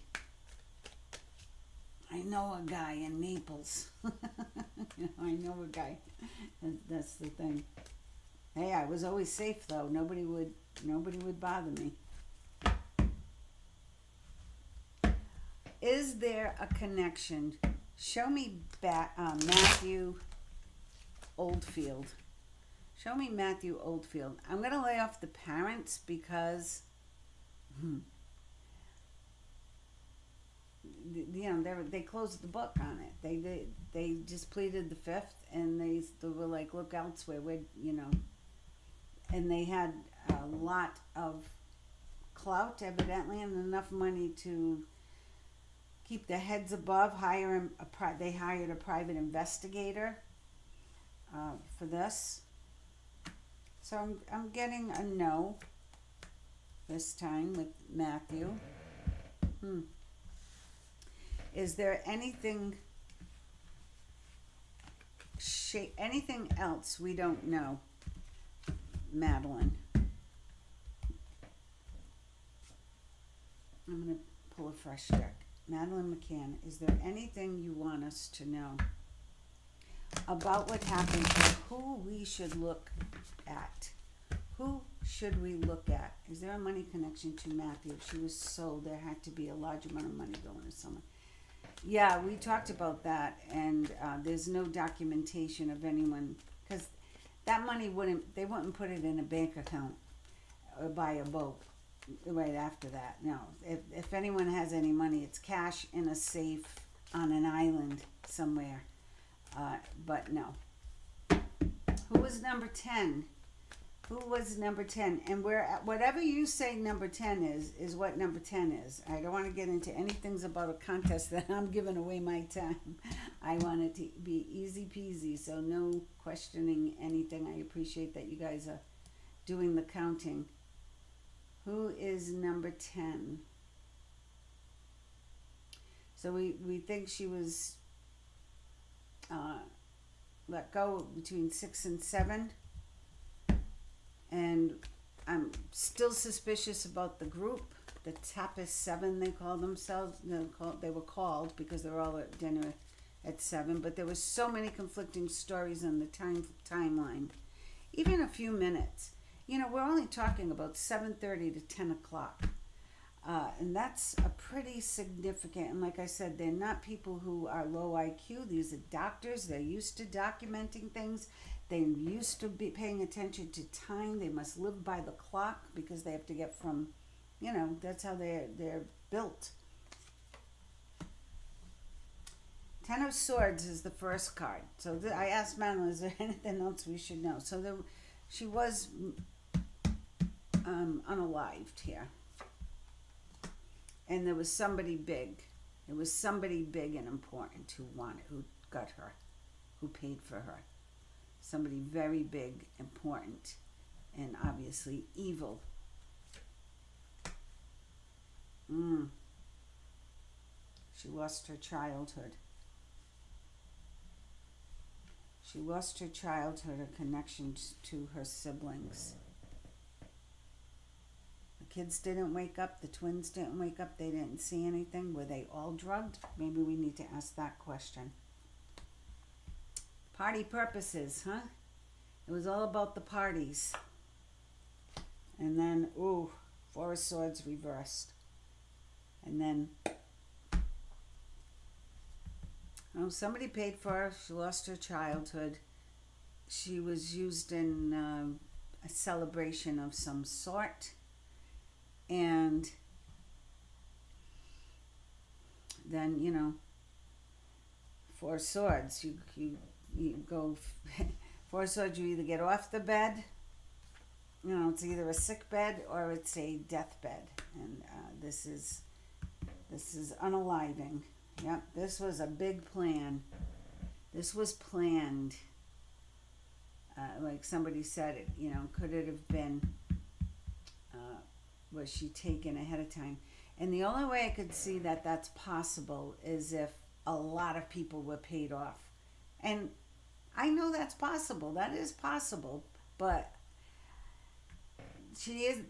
I know a guy in Naples. I know a guy. That's the thing. Hey, I was always safe though. Nobody would bother me. Is there a connection? Show me Matthew Oldfield. Show me Matthew Oldfield. I'm going to lay off the parents because, they closed the book on it. They just pleaded the fifth, and they were like, look elsewhere. And they had a lot of clout, evidently, and enough money to keep their heads above. They hired a private investigator for this. So I'm getting a no this time with Matthew. Is there anything else we don't know, Madeleine? I'm going to pull a fresh deck. Madeleine McCann, is there anything you want us to know about what happened and who we should look at? Who should we look at? Is there a money connection to Matthew? If she was sold, there had to be a large amount of money going to someone. Yeah, we talked about that, and there's no documentation of anyone, because that money they wouldn't put it in a bank account or buy a boat right after that. No, if anyone has any money, it's cash in a safe on an island somewhere. But no. Who was number 10? Who was number 10? And whatever you say number 10 is what number 10 is. I don't want to get into anything about a contest that I'm giving away my time. I want it to be easy peasy, so no questioning anything. I appreciate that you guys are doing the counting. Who is number 10? So we think she was let go between 6 and 7. And I'm still suspicious about the group, the Tapas 7, they call themselves. They were called because they were all at dinner at 7. But there were so many conflicting stories on the timeline. Even a few minutes. We're only talking about 7:30 to 10 o'clock. And that's a pretty significant, and like I said, they're not people who are low IQ. These are doctors. They're used to documenting things. They're used to be paying attention to time. They must live by the clock because they have to get from, that's how they're built. 10 of Swords is the first card. So I asked Madeleine, is there anything else we should know? So she was unalived here. And there was somebody big. It was somebody big and important who got her, who paid for her. Somebody very big, important, and obviously evil. She lost her childhood. She lost her childhood, her connection to her siblings. kids didn't wake up, the twins didn't wake up, they didn't see anything. Were they all drugged? Maybe we need to ask that question. Party purposes, huh? It was all about the parties. And then, ooh, Four of Swords reversed. And then, oh, somebody paid for her. She lost her childhood. She was used in a celebration of some sort. And then, you know, Four Swords. You go, Four Swords, you either get off the bed, you know, it's either a sick bed or it's a deathbed. And this is unaliving. Yep, this was a big plan. This was planned. Like somebody said it, you know, could it have been, was she taken ahead of time? And the only way I could see that that's possible is if a lot of people were paid off. And I know that's possible. That is possible. But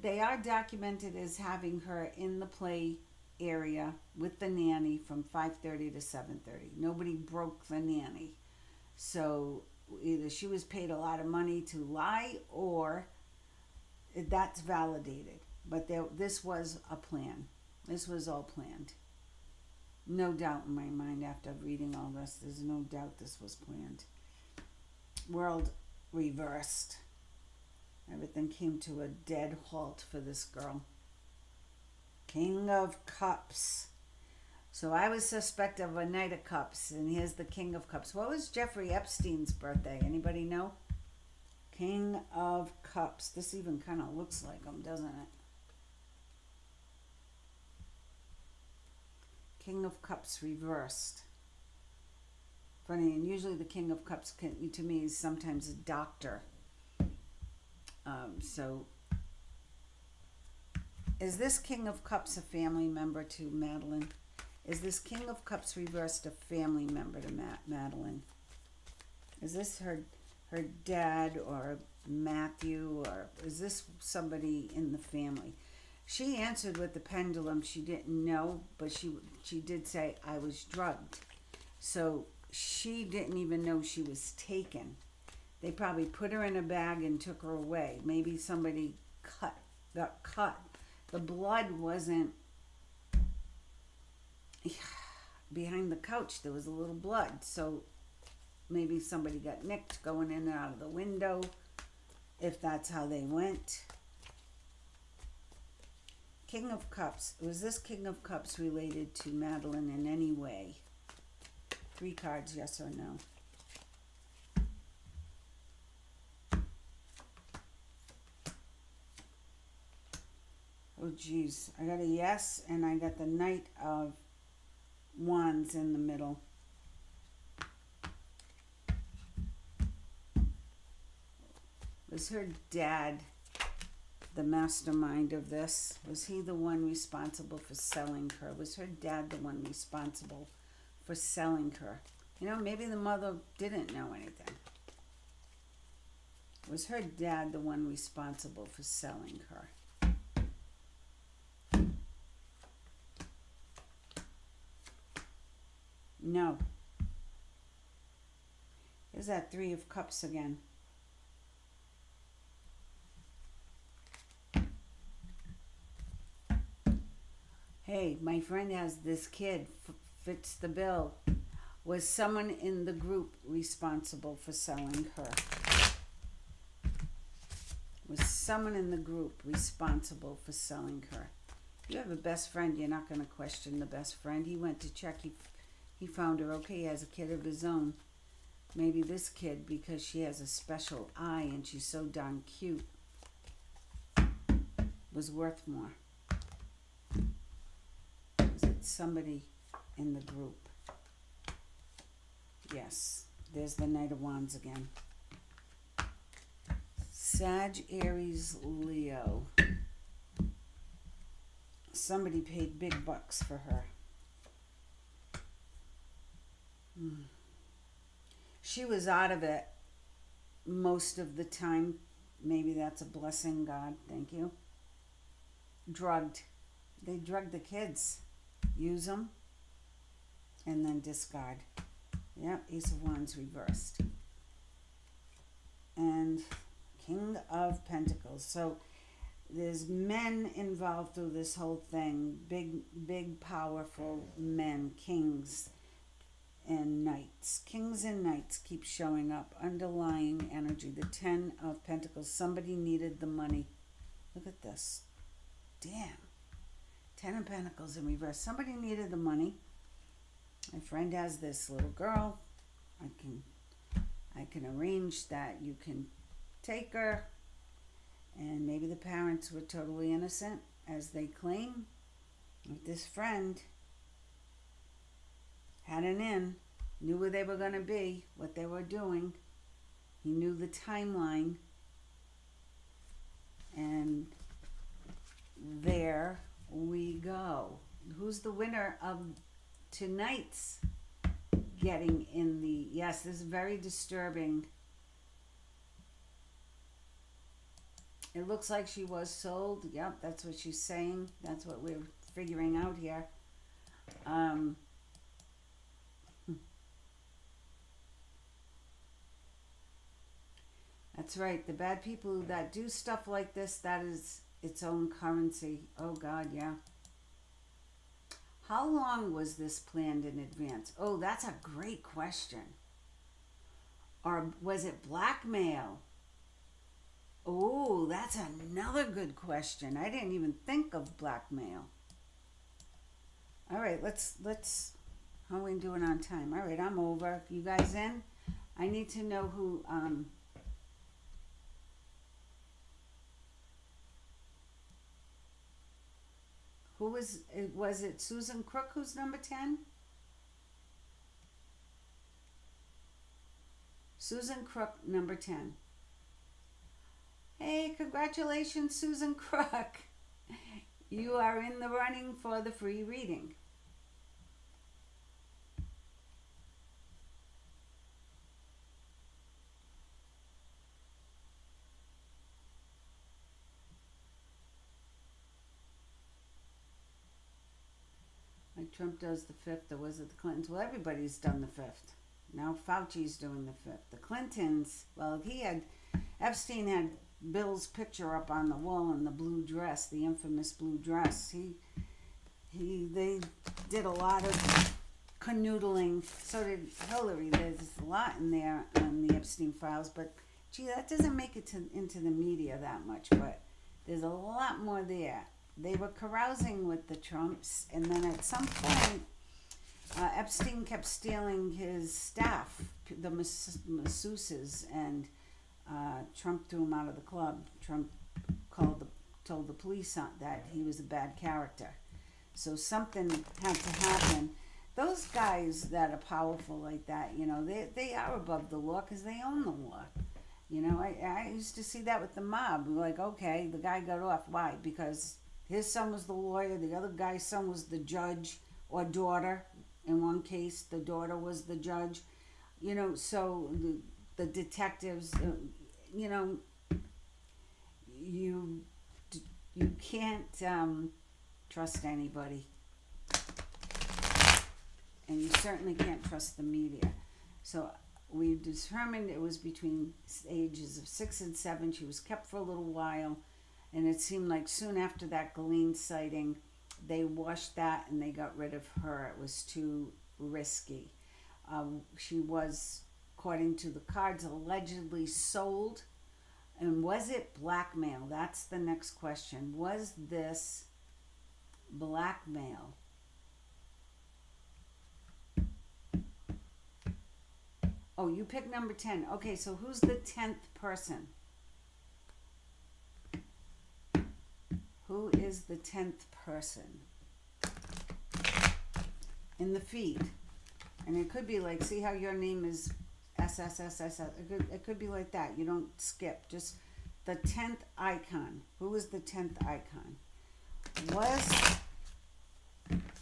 they are documented as having her in the play area with the nanny from 5:30 to 7:30. Nobody broke the nanny. So either she was paid a lot of money to lie or that's validated. But this was a plan. This was all planned. No doubt in my mind after reading all this. There's no doubt this was planned. World reversed. Everything came to a dead halt for this girl. King of Cups. So I was suspect of a Knight of Cups, and here's the King of Cups. What was Jeffrey Epstein's birthday? Anybody know? King of Cups. This even kind of looks like him, doesn't it? King of Cups reversed. Funny, and usually the King of Cups to me is sometimes a doctor. So is this King of Cups a family member to Madeleine? Is this King of Cups reversed a family member to Madeleine? Is this her dad or Matthew, or is this somebody in the family? She answered with the pendulum. She didn't know, but she did say, I was drugged. So she didn't even know she was taken. They probably put her in a bag and took her away. Maybe somebody got cut. The blood wasn't behind the couch. There was a little blood. So maybe somebody got nicked going in and out of the window, if that's how they went. King of Cups. Was this King of Cups related to Madeleine in any way? 3 cards, yes or no. Oh, geez. I got a yes, and I got the Knight of Wands in the middle. Was her dad the mastermind of this? Was he the one responsible for selling her? Was her dad the one responsible for selling her? You know, maybe the mother didn't know anything. Was her dad the one responsible for selling her? No. There's that 3 of Cups again. Hey, my friend has this kid, fits the bill. Was someone in the group responsible for selling her? Was someone in the group responsible for selling her? You have a best friend, you're not going to question the best friend. He went to check, he found her okay, he has a kid of his own. Maybe this kid, because she has a special eye and she's so darn cute, was worth more. Was it somebody in the group? Yes, there's the Knight of Wands again. Sag, Aries, Leo. Somebody paid big bucks for her. She was out of it most of the time. Maybe that's a blessing, God. Thank you. drugged. They drug the kids. Use them and then discard. Yep, Ace of Wands reversed. And King of Pentacles. So there's men involved through this whole thing. Big, powerful men, kings and knights. Kings and knights keep showing up. Underlying energy. The 10 of Pentacles. Somebody needed the money. Look at this. Damn. 10 of Pentacles in reverse. Somebody needed the money. My friend has this little girl. I can arrange that you can take her, and maybe the parents were totally innocent, as they claim. If this friend had an in, knew where they were going to be, what they were doing, he knew the timeline, and there we go. Who's the winner of tonight's getting in the... Yes, this is very disturbing. It looks like she was sold. Yep, that's what she's saying. That's what we're figuring out here. That's right. The bad people that do stuff like this, that is its own currency. Oh, God, yeah. How long was this planned in advance? Oh, that's a great question. Or was it blackmail? Oh, that's another good question. I didn't even think of blackmail. All right, let's how are we doing on time? All right, I'm over. You guys in? I need to know who was it Susan Crook who's number 10? Susan Crook, number 10. Hey, congratulations, Susan Crook. You are in the running for the free reading. Like Trump does the 5th, or was it the Clintons? Well, everybody's done the 5th. Now Fauci's doing the 5th. The Clintons, well, Epstein had Bill's picture up on the wall in the blue dress, the infamous blue dress. They did a lot of canoodling. So did Hillary. There's a lot in there on the Epstein files, but gee, that doesn't make it into the media that much, but there's a lot more there. They were carousing with the Trumps, and then at some point, Epstein kept stealing his staff, the masseuses, and Trump threw him out of the club. Trump told the police that he was a bad character. So something had to happen. Those guys that are powerful like that, you know, they are above the law because they own the law. You know, I used to see that with the mob. Like, okay, the guy got off. Why? Because his son was the lawyer, the other guy's son was the judge or daughter. In one case, the daughter was the judge. You know, so the detectives, you know, you can't trust anybody. And you certainly can't trust the media. So we determined it was between ages of 6 and 7. She was kept for a little while. And it seemed like soon after that Ghislaine sighting, they washed that and they got rid of her. It was too risky. She was, according to the cards, allegedly sold. And was it blackmail? That's the next question. Was this blackmail? Oh, you picked number 10. Okay, so who's the 10th person? Who is the 10th person in the feed? And it could be like, see how your name is SSSS. It could be like that. You don't skip. Just the 10th icon. Who is the 10th icon? Was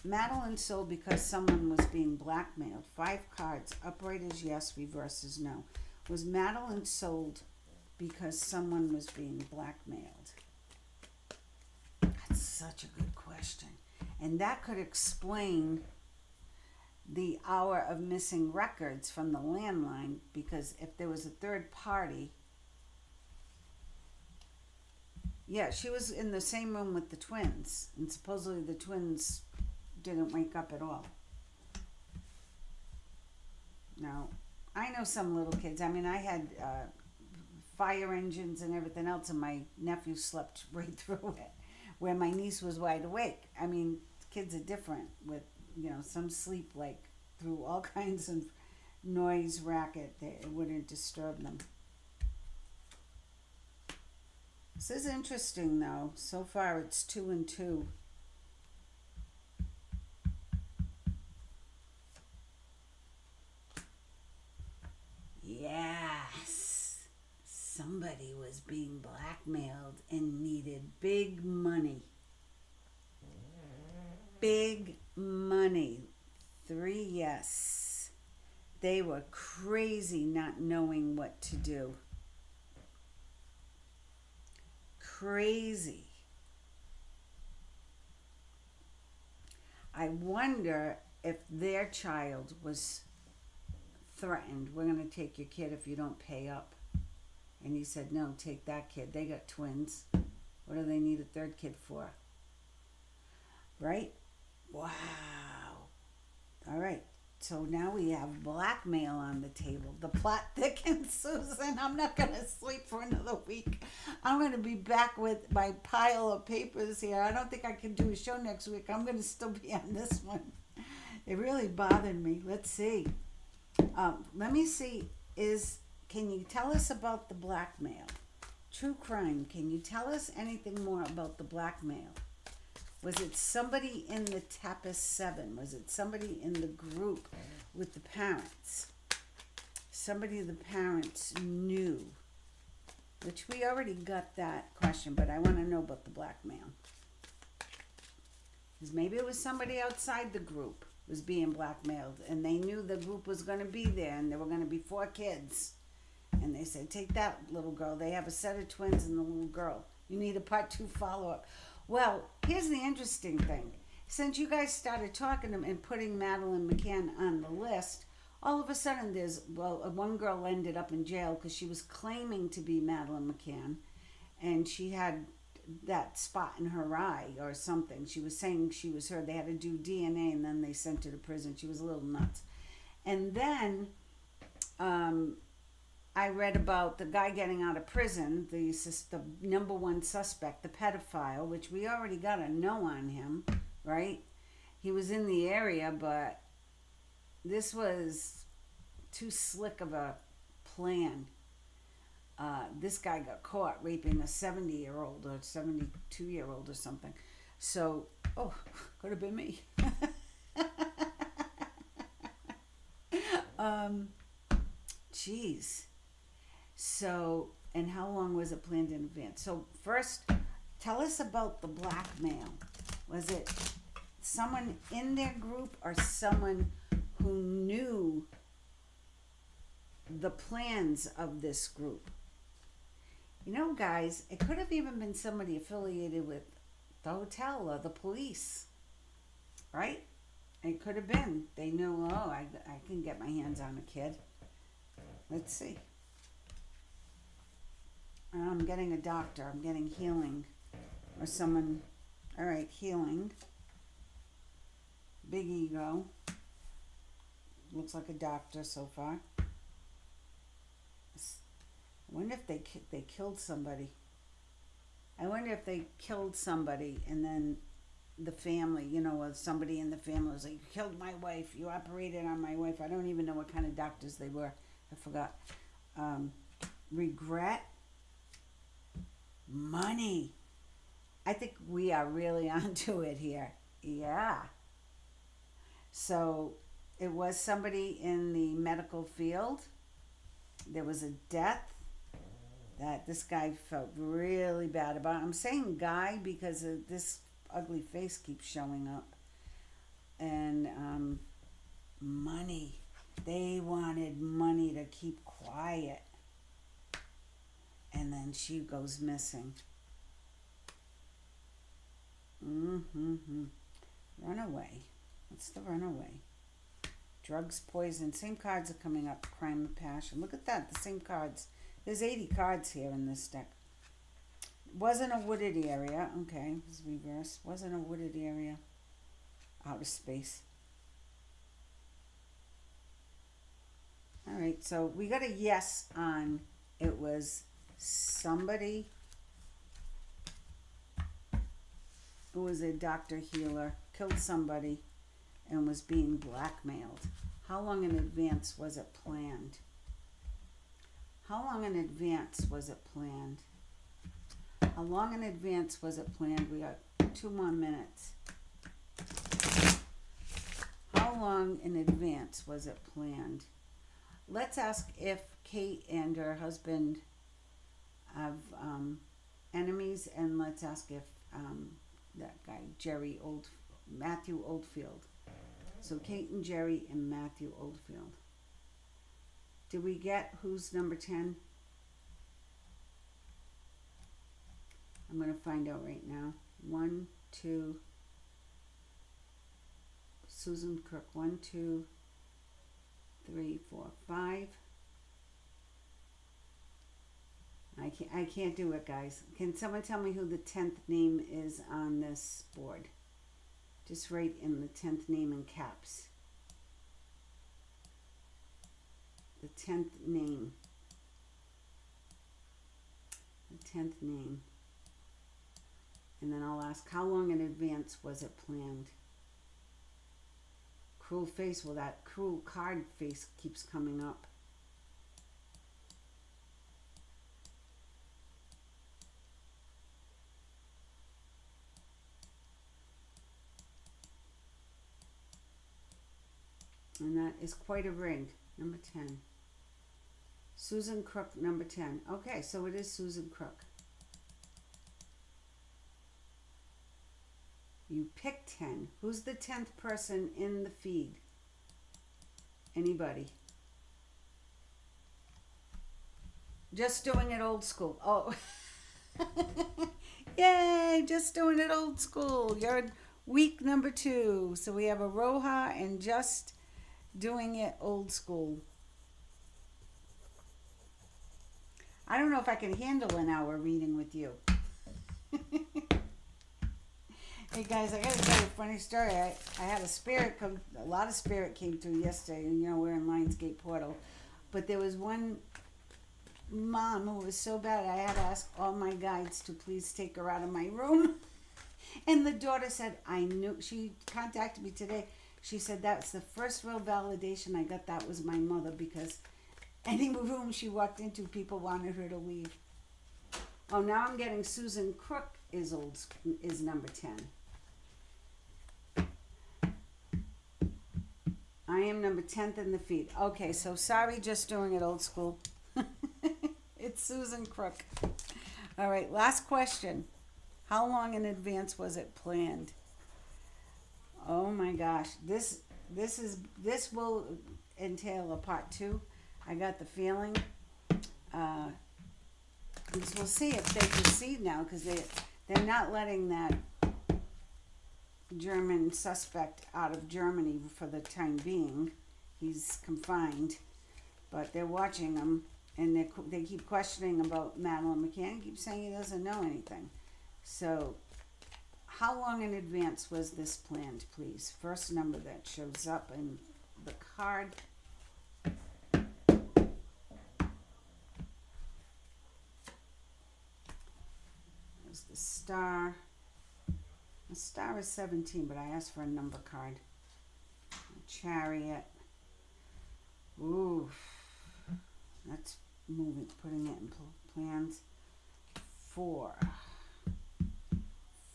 Madeleine sold because someone was being blackmailed? 5 cards. Upright is yes, reverse is no. Was Madeleine sold because someone was being blackmailed? That's such a good question. And that could explain the hour of missing records from the landline, because if there was a third party, yeah, she was in the same room with the twins, and supposedly the twins didn't wake up at all. Now, I know some little kids. I mean, I had fire engines and everything else, and my nephew slept right through it, where my niece was wide awake. I mean, kids are different with, some sleep like through all kinds of noise racket that it wouldn't disturb them. This is interesting, though. So far, it's 2-2. Yes. Somebody was being blackmailed and needed big money. Big money. 3 yes. They were crazy not knowing what to do. Crazy. I wonder if their child was threatened. We're going to take your kid if you don't pay up. And he said, no, take that kid. They got twins. What do they need a third kid for? Right? Wow. All right. So now we have blackmail on the table. The plot thickens, Susan. I'm not going to sleep for another week. I'm going to be back with my pile of papers here. I don't think I can do a show next week. I'm going to still be on this one. It really bothered me. Let's see. Let me see. Can you tell us about the blackmail? True crime. Can you tell us anything more about the blackmail? Was it somebody in the Tapas 7? Was it somebody in the group with the parents? Somebody the parents knew. Which we already got that question, but I want to know about the blackmail. Because maybe it was somebody outside the group was being blackmailed, and they knew the group was going to be there, and there were going to be 4 kids. And they said, take that little girl. They have a set of twins and the little girl. You need a part 2 follow-up. Well, here's the interesting thing. Since you guys started talking and putting Madeleine McCann on the list, all of a sudden one girl ended up in jail because she was claiming to be Madeleine McCann, and she had that spot in her eye or something. She was saying she was her. They had to do DNA, and then they sent her to prison. She was a little nuts. And then I read about the guy getting out of prison, the number 1 suspect, the pedophile, which we already got a no on him, right? He was in the area, but this was too slick of a plan. This guy got caught raping a 70-year-old or 72-year-old or something. So, could have been me. Jeez. So, and how long was it planned in advance? So first, tell us about the blackmail. Was it someone in their group or someone who knew the plans of this group? Guys, it could have even been somebody affiliated with the hotel or the police, right? It could have been. They knew, I can get my hands on a kid. Let's see. I'm getting a doctor. I'm getting healing. Or someone. All right, healing. Big ego. Looks like a doctor so far. I wonder if they killed somebody. I wonder if they killed somebody and then the family, somebody in the family was like, you killed my wife. You operated on my wife. I don't even know what kind of doctors they were. I forgot. Regret. Money. I think we are really onto it here. Yeah. So it was somebody in the medical field. There was a death that this guy felt really bad about. I'm saying guy because this ugly face keeps showing up. And money. They wanted money to keep quiet. And then she goes missing. Mm-hmm. Runaway. What's the runaway? Drugs, poison. Same cards are coming up. Crime and passion. Look at that. The same cards. There's 80 cards here in this deck. Wasn't a wooded area. Okay, it was reversed. Wasn't a wooded area. Outer space. All right, so we got a yes on it was somebody who was a doctor healer, killed somebody, and was being blackmailed. How long in advance was it planned? How long in advance was it planned? How long in advance was it planned? We got 2 more minutes. How long in advance was it planned? Let's ask if Kate and her husband have enemies, and let's ask if that guy, Matthew Oldfield. So Kate and Jerry and Matthew Oldfield. Did we get who's number 10? I'm going to find out right now. 1, 2, Susan Crook. 1, 2, 3, 4, 5. I can't do it, guys. Can someone tell me who the 10th name is on this board? Just write in the 10th name in caps. The 10th name. The 10th name. And then I'll ask, how long in advance was it planned? Cruel face. Well, that cruel card face keeps coming up. And that is quite a ring. Number 10. Susan Crook, number 10. Okay, so it is Susan Crook. You picked 10. Who's the 10th person in the feed? Anybody? Just doing it old school. Oh. Yay, just doing it old school. You're in week number 2. So we have a Roja and just doing it old school. I don't know if I can handle an hour reading with you. Hey guys, I gotta tell you a funny story. I had a lot of spirit came through yesterday, and we're in Lionsgate Portal. But there was one mom who was so bad I had to ask all my guides to please take her out of my room. And the daughter said, she contacted me today. She said that's the first real validation I got that was my mother, because any room she walked into, people wanted her to leave. Oh, now I'm getting Susan Crook is number 10. I am number 10th in the feed. Okay, so sorry, just doing it old school. It's Susan Crook. All right, last question. How long in advance was it planned? Oh my gosh, this will entail a part 2. I got the feeling. We'll see if they proceed now, because they're not letting that German suspect out of Germany for the time being. He's confined, but they're watching him, and they keep questioning about Madeleine McCann. He keeps saying he doesn't know anything. So how long in advance was this planned, please? First number that shows up in the card. There's the star. The star is 17, but I asked for a number card. A chariot. Ooh. That's putting it in plans. 4.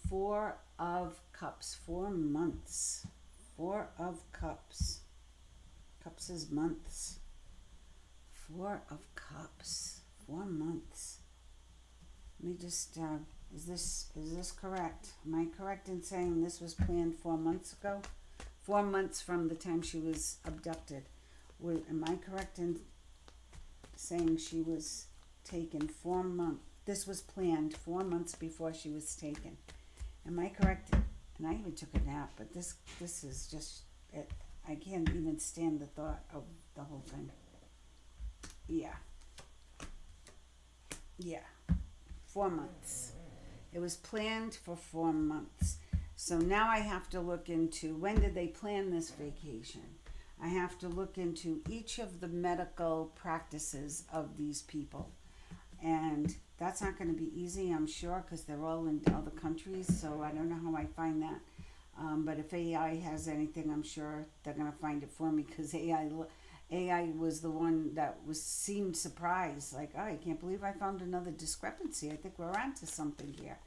4 of Cups. 4 months. 4 of Cups. Cups is months. 4 of Cups. 4 months. Let me just, is this correct? Am I correct in saying this was planned 4 months ago? 4 months from the time she was abducted. Am I correct in saying she was taken 4 months? This was planned 4 months before she was taken. Am I correct? And I even took a nap, but this is just it. I can't even stand the thought of the whole thing. Yeah, yeah, 4 months. It was planned for 4 months. So now I have to look into when did they plan this vacation. I have to look into each of the medical practices of these people. And that's not going to be easy, I'm sure, because they're all in other countries. So I don't know how I find that. But if AI has anything, I'm sure they're going to find it for me, because AI was the one that seemed surprised. Like, oh, I can't believe I found another discrepancy. I think we're onto something here.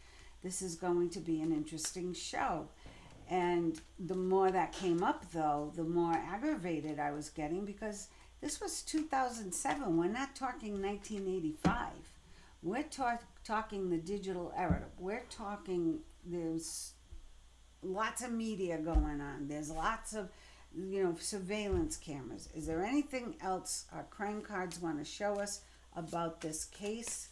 This is going to be an interesting show. And the more that came up, though, the more aggravated I was getting, because this was 2007. We're not talking 1985. We're talking the digital era. We're talking, there's lots of media going on. There's lots of, surveillance cameras. Is there anything else our crime cards want to show us about this case?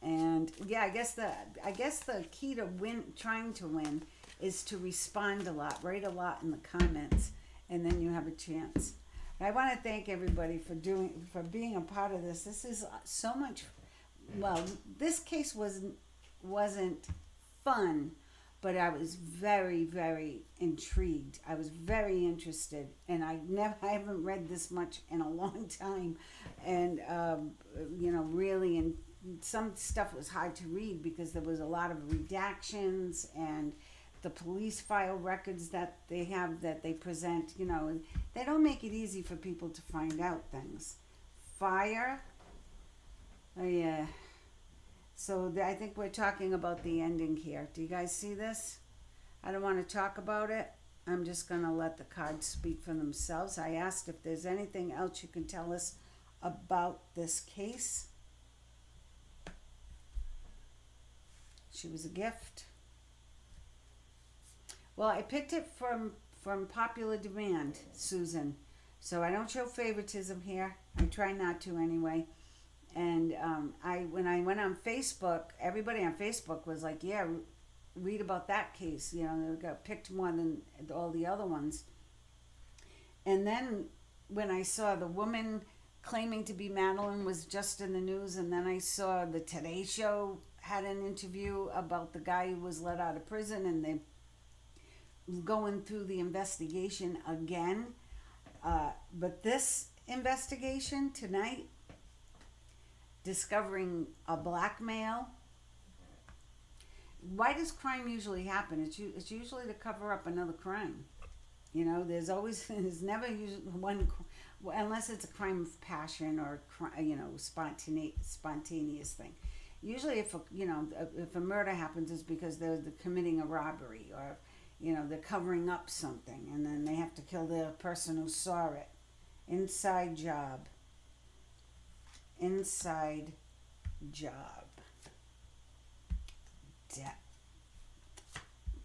And yeah, I guess the key to trying to win is to respond a lot, write a lot in the comments, and then you have a chance. And I want to thank everybody for being a part of this. This is so much. Well, this case wasn't fun, but I was very, very intrigued. I was very interested, and I haven't read this much in a long time, and really. And some stuff was hard to read because there was a lot of redactions, and the police file records that they have that they present, and they don't make it easy for people to find out things. Fire. Oh yeah. So I think we're talking about the ending here. Do you guys see this? I don't want to talk about it. I'm just going to let the cards speak for themselves. I asked if there's anything else you can tell us about this case. She was a gift. Well, I picked it from popular demand, Susan. So I don't show favoritism here. I try not to anyway. And when I went on Facebook, everybody on Facebook was like, yeah, read about that case. They got picked more than all the other ones. And then when I saw the woman claiming to be Madeleine was just in the news, and then I saw the Today Show had an interview about the guy who was let out of prison, and they going through the investigation again. But this investigation tonight, discovering a black male. Why does crime usually happen? It's usually to cover up another crime. There's never usually one, unless it's a crime of passion or spontaneous thing. Usually, if a murder happens, it's because they're committing a robbery, or they're covering up something, and then they have to kill the person who saw it. Inside job.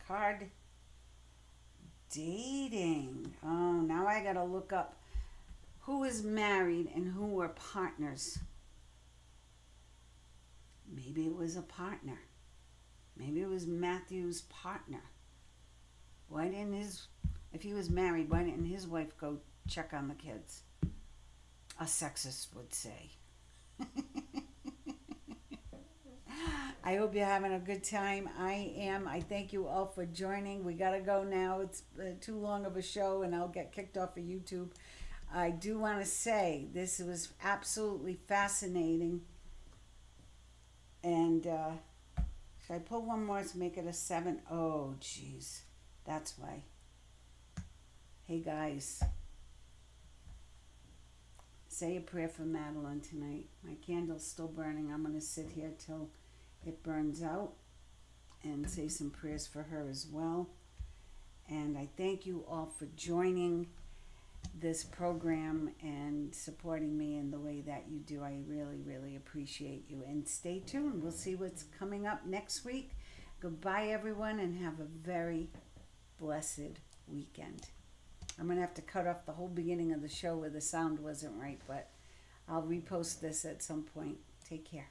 Card. Dating. Oh, now I gotta look up who is married and who were partners. Maybe it was a partner. Maybe it was Matthew's partner. If he was married, why didn't his wife go check on the kids? A sexist would say. I hope you're having a good time. I am. I thank you all for joining. We got to go now. It's too long of a show, and I'll get kicked off of YouTube. I do want to say this was absolutely fascinating. And should I pull one more to make it a 7? Oh, jeez. That's why. Hey, guys. Say a prayer for Madeleine tonight. My candle's still burning. I'm going to sit here till it burns out and say some prayers for her as well. And I thank you all for joining this program and supporting me in the way that you do. I really, really appreciate you. And stay tuned. We'll see what's coming up next week. Goodbye, everyone, and have a very blessed weekend. I'm going to have to cut off the whole beginning of the show where the sound wasn't right, but I'll repost this at some point. Take care.